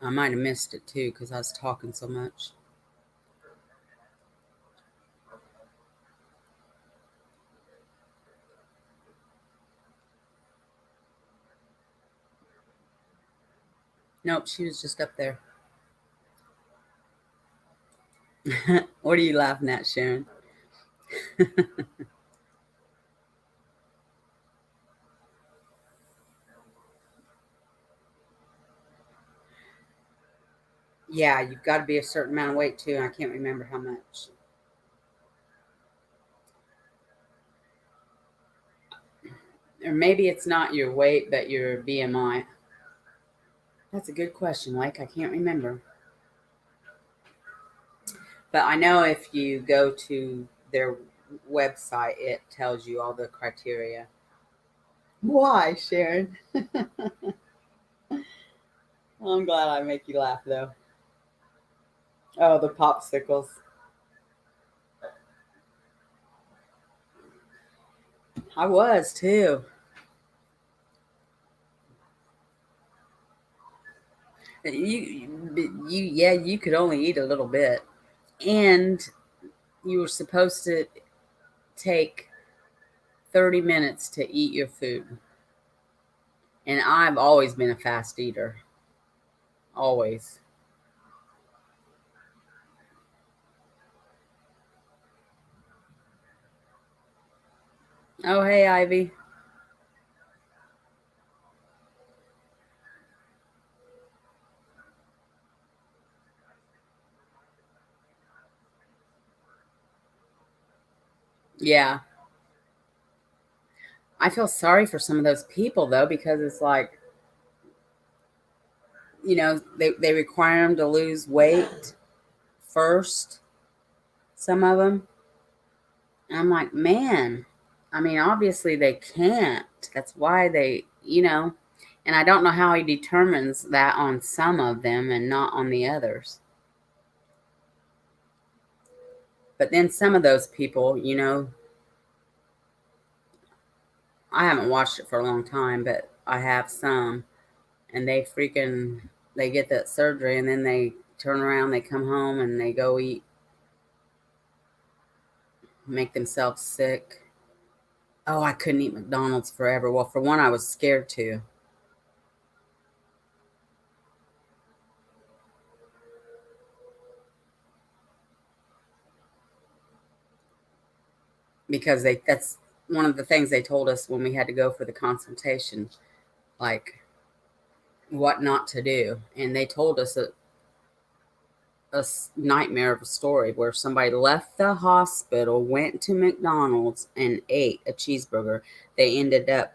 I might have missed it too because I was talking so much. Nope, she was just up there. What are you laughing at, Sharon? Yeah, you've got to be a certain amount of weight too. I can't remember how much. Or maybe it's not your weight, but your BMI. That's a good question, Mike. I can't remember. But I know if you go to their website, it tells you all the criteria. Why, Sharon? I'm glad I make you laugh, though. Oh, the popsicles. I was, too. You could only eat a little bit. And you were supposed to take 30 minutes to eat your food. And I've always been a fast eater. Always. Oh, hey, Ivy. Yeah. I feel sorry for some of those people, though, because it's like, they require them to lose weight first, some of them. And I'm like, man, I mean, obviously they can't. That's why and I don't know how he determines that on some of them and not on the others. But then some of those people, I haven't watched it for a long time, but I have some, and they get that surgery and then they turn around, they come home and they go eat make themselves sick. Oh, I couldn't eat McDonald's forever. Well, for one, I was scared to. Because that's one of the things they told us when we had to go for the consultation, like what not to do. And they told us a nightmare of a story where somebody left the hospital, went to McDonald's, and ate a cheeseburger. They ended up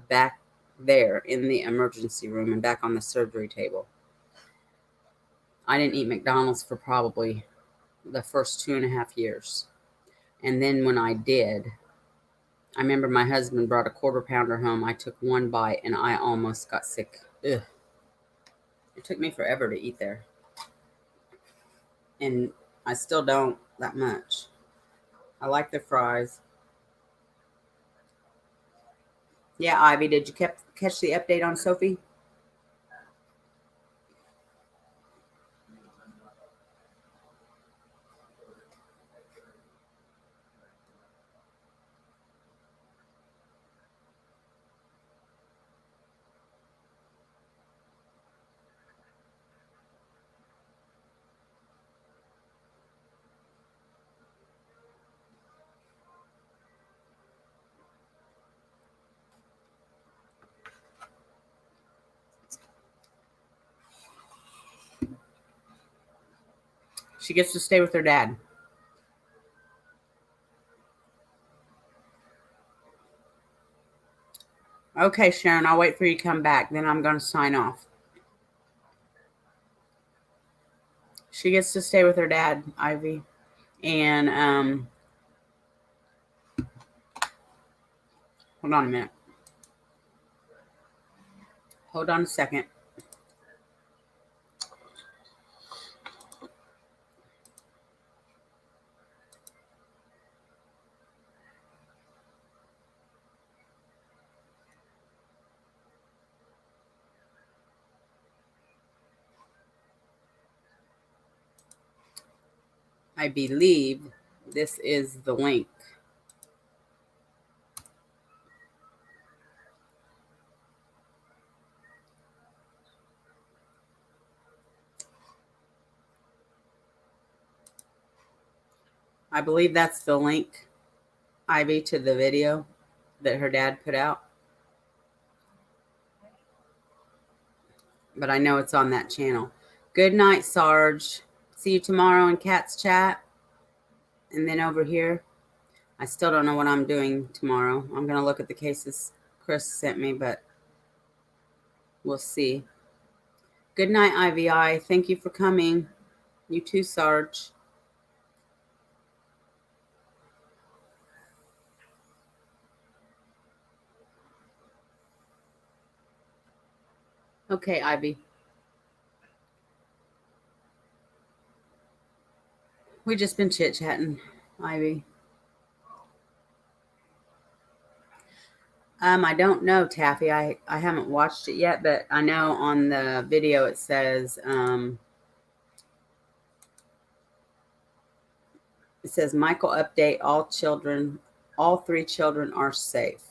back there in the emergency room and back on the surgery table. I didn't eat McDonald's for probably the first 2.5 years. And then when I did, I remember my husband brought a quarter pounder home. I took one bite and I almost got sick. Ugh. It took me forever to eat there. And I still don't that much. I like their fries. Yeah, Ivy, did you catch the update on Sophie? She gets to stay with her dad. Okay, Sharon, I'll wait for you to come back. Then I'm going to sign off. She gets to stay with her dad, Ivy. And, hold on a minute. Hold on a second. I believe this is the link. I believe that's the link, Ivy, to the video that her dad put out. But I know it's on that channel. Good night, Sarge. See you tomorrow in Cat's Chat. And then over here, I still don't know what I'm doing tomorrow. I'm going to look at the cases Chris sent me, but we'll see. Good night, IVI. Thank you for coming. You too, Sarge. Okay, Ivy. We just been chit-chatting, Ivy. I don't know, Taffy. I haven't watched it yet, but I know on the video it says Michael update, all 3 children are safe.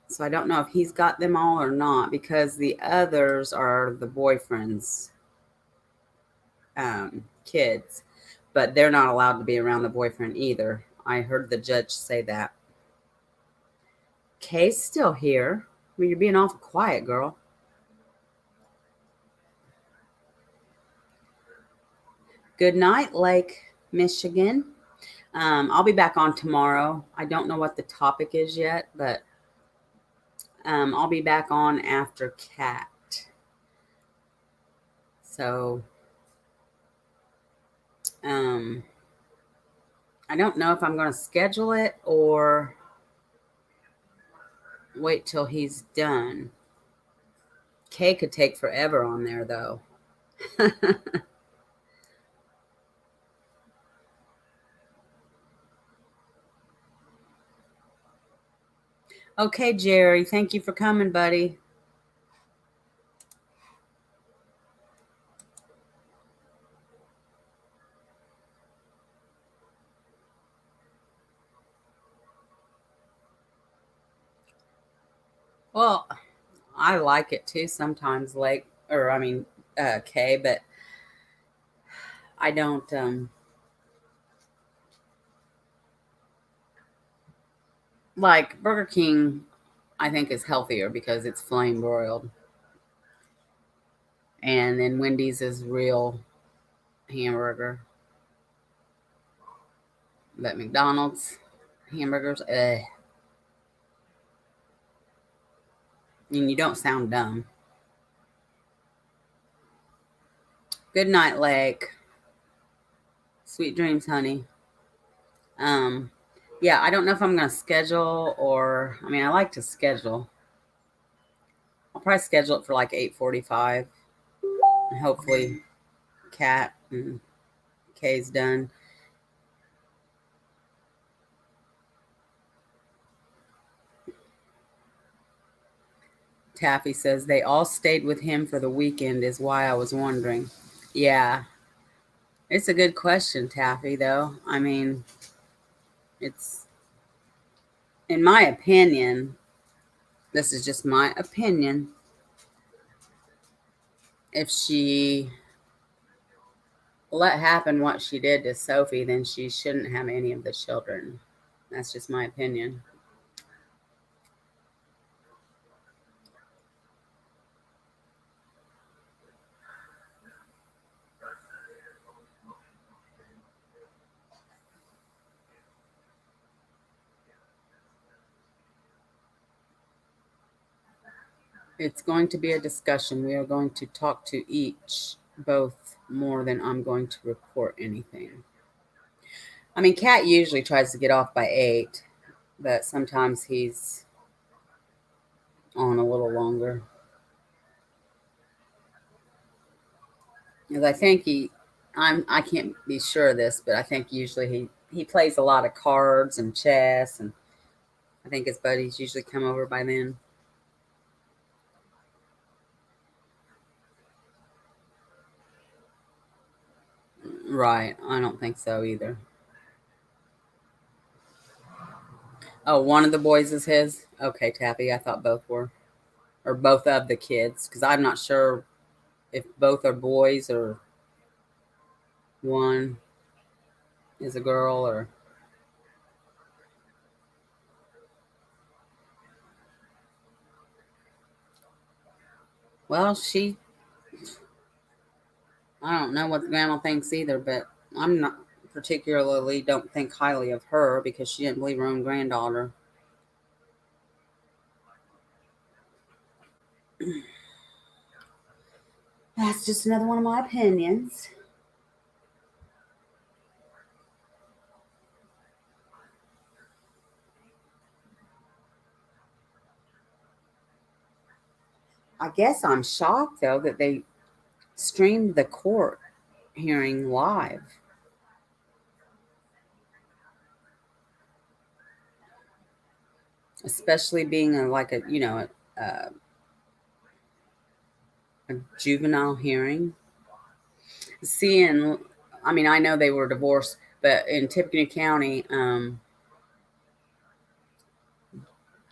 So I don't know if he's got them all or not, because the others are the boyfriend's kids, but they're not allowed to be around the boyfriend either. I heard the judge say that. Kay's still here. Well, you're being awful quiet, girl. Good night, Lake Michigan. I'll be back on tomorrow. I don't know what the topic is yet, but I'll be back on after Cat. So, I don't know if I'm going to schedule it or wait till he's done. Kay could take forever on there, though. Okay, Jerry. Thank you for coming, buddy. Well, I like it too sometimes, Kay, but I don't. Like Burger King, I think is healthier because it's flame broiled, and then Wendy's is real hamburger. But McDonald's hamburgers, and you don't sound dumb. Good night, Lake. Sweet dreams, honey. Yeah, I don't know if I'm gonna schedule or I like to schedule. I'll probably schedule it for like 8:45. And hopefully Kat and Kay's done. Taffy says they all stayed with him for the weekend is why I was wondering. Yeah. It's a good question, Taffy, though. It's in my opinion, this is just my opinion. If she let happen what she did to Sophie, then she shouldn't have any of the children. That's just my opinion. It's going to be a discussion. We are going to talk to both more than I'm going to report anything. Kat usually tries to get off by 8, but sometimes he's on a little longer. Because I think I can't be sure of this, but I think usually he plays a lot of cards and chess, and I think his buddies usually come over by then. Right. I don't think so either. Oh, one of the boys is his? Okay, Tappy. I thought both were. Or both of the kids. Because I'm not sure if both are boys or one is a girl or... Well, I don't know what the grandma thinks either, but I'm not particularly don't think highly of her because she didn't believe her own granddaughter. That's just another one of my opinions. I guess I'm shocked, though, that they streamed the court hearing live. Especially being a juvenile hearing. I know they were divorced, but in Tippecanoe County,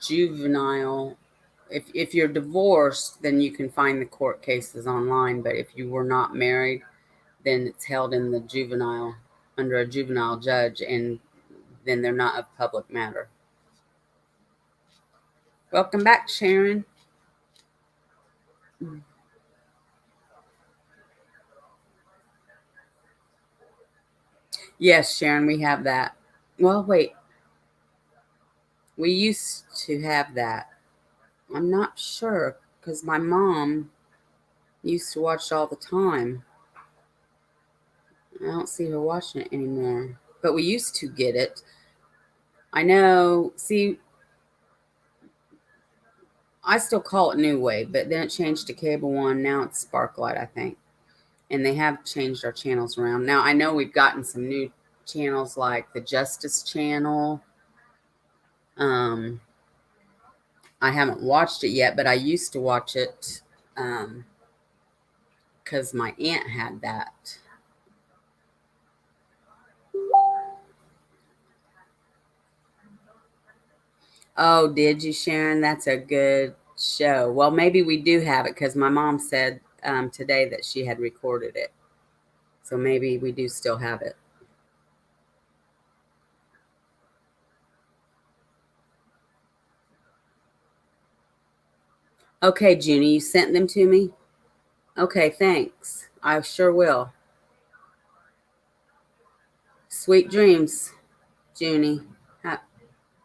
juvenile, if you're divorced, then you can find the court cases online. But if you were not married, then it's held in the under a juvenile judge, and then they're not a public matter. Welcome back, Sharon. Yes, Sharon, we have that. Well, wait. We used to have that. I'm not sure because my mom used to watch all the time. I don't see her watching it anymore. But we used to get it. I know. See, I still call it New Wave, but then it changed to Cable One. Now it's Sparklight, I think. And they have changed our channels around. Now, I know we've gotten some new channels like the Justice Channel. I haven't watched it yet, but I used to watch it because my aunt had that. Oh, did you, Sharon? That's a good show. Well, maybe we do have it because my mom said today that she had recorded it. So maybe we do still have it. Okay, Junie, you sent them to me? Okay, thanks. I sure will. Sweet dreams, Junie.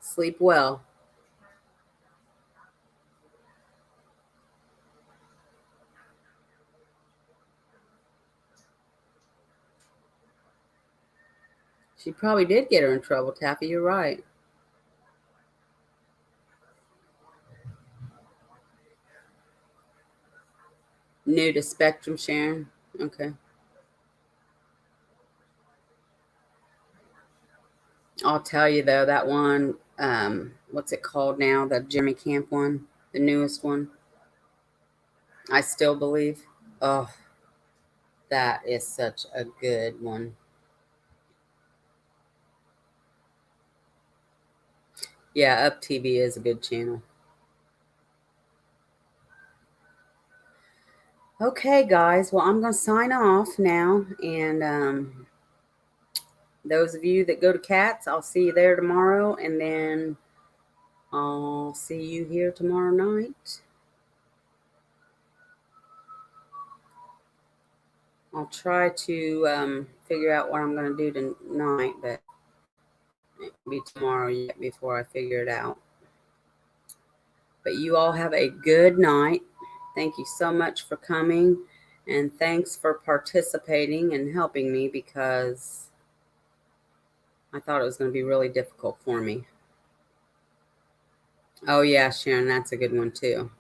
Sleep well. She probably did get her in trouble, Taffy. You're right. New to Spectrum, Sharon. Okay. I'll tell you though, that one, what's it called now? The Jeremy Camp one, the newest one. I Still Believe. Oh, that is such a good one. Yeah, Up TV is a good channel. Okay, guys. Well, I'm going to sign off now. And those of you that go to Cats, I'll see you there tomorrow. And then I'll see you here tomorrow night. I'll try to figure out what I'm going to do tonight, but it will be tomorrow yet before I figure it out. But you all have a good night. Thank you so much for coming. And thanks for participating and helping me because I thought it was going to be really difficult for me. Oh, yeah, Sharon, that's a good one too.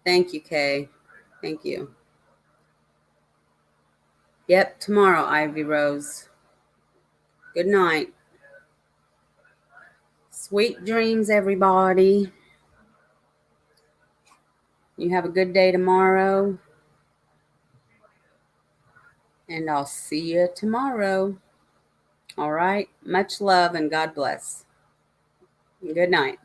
Thank you, Kay. Thank you. Yep, tomorrow, Ivy Rose. Good night. Sweet dreams, everybody. You have a good day tomorrow. And I'll see you tomorrow. All right. Much love and God bless. Good night.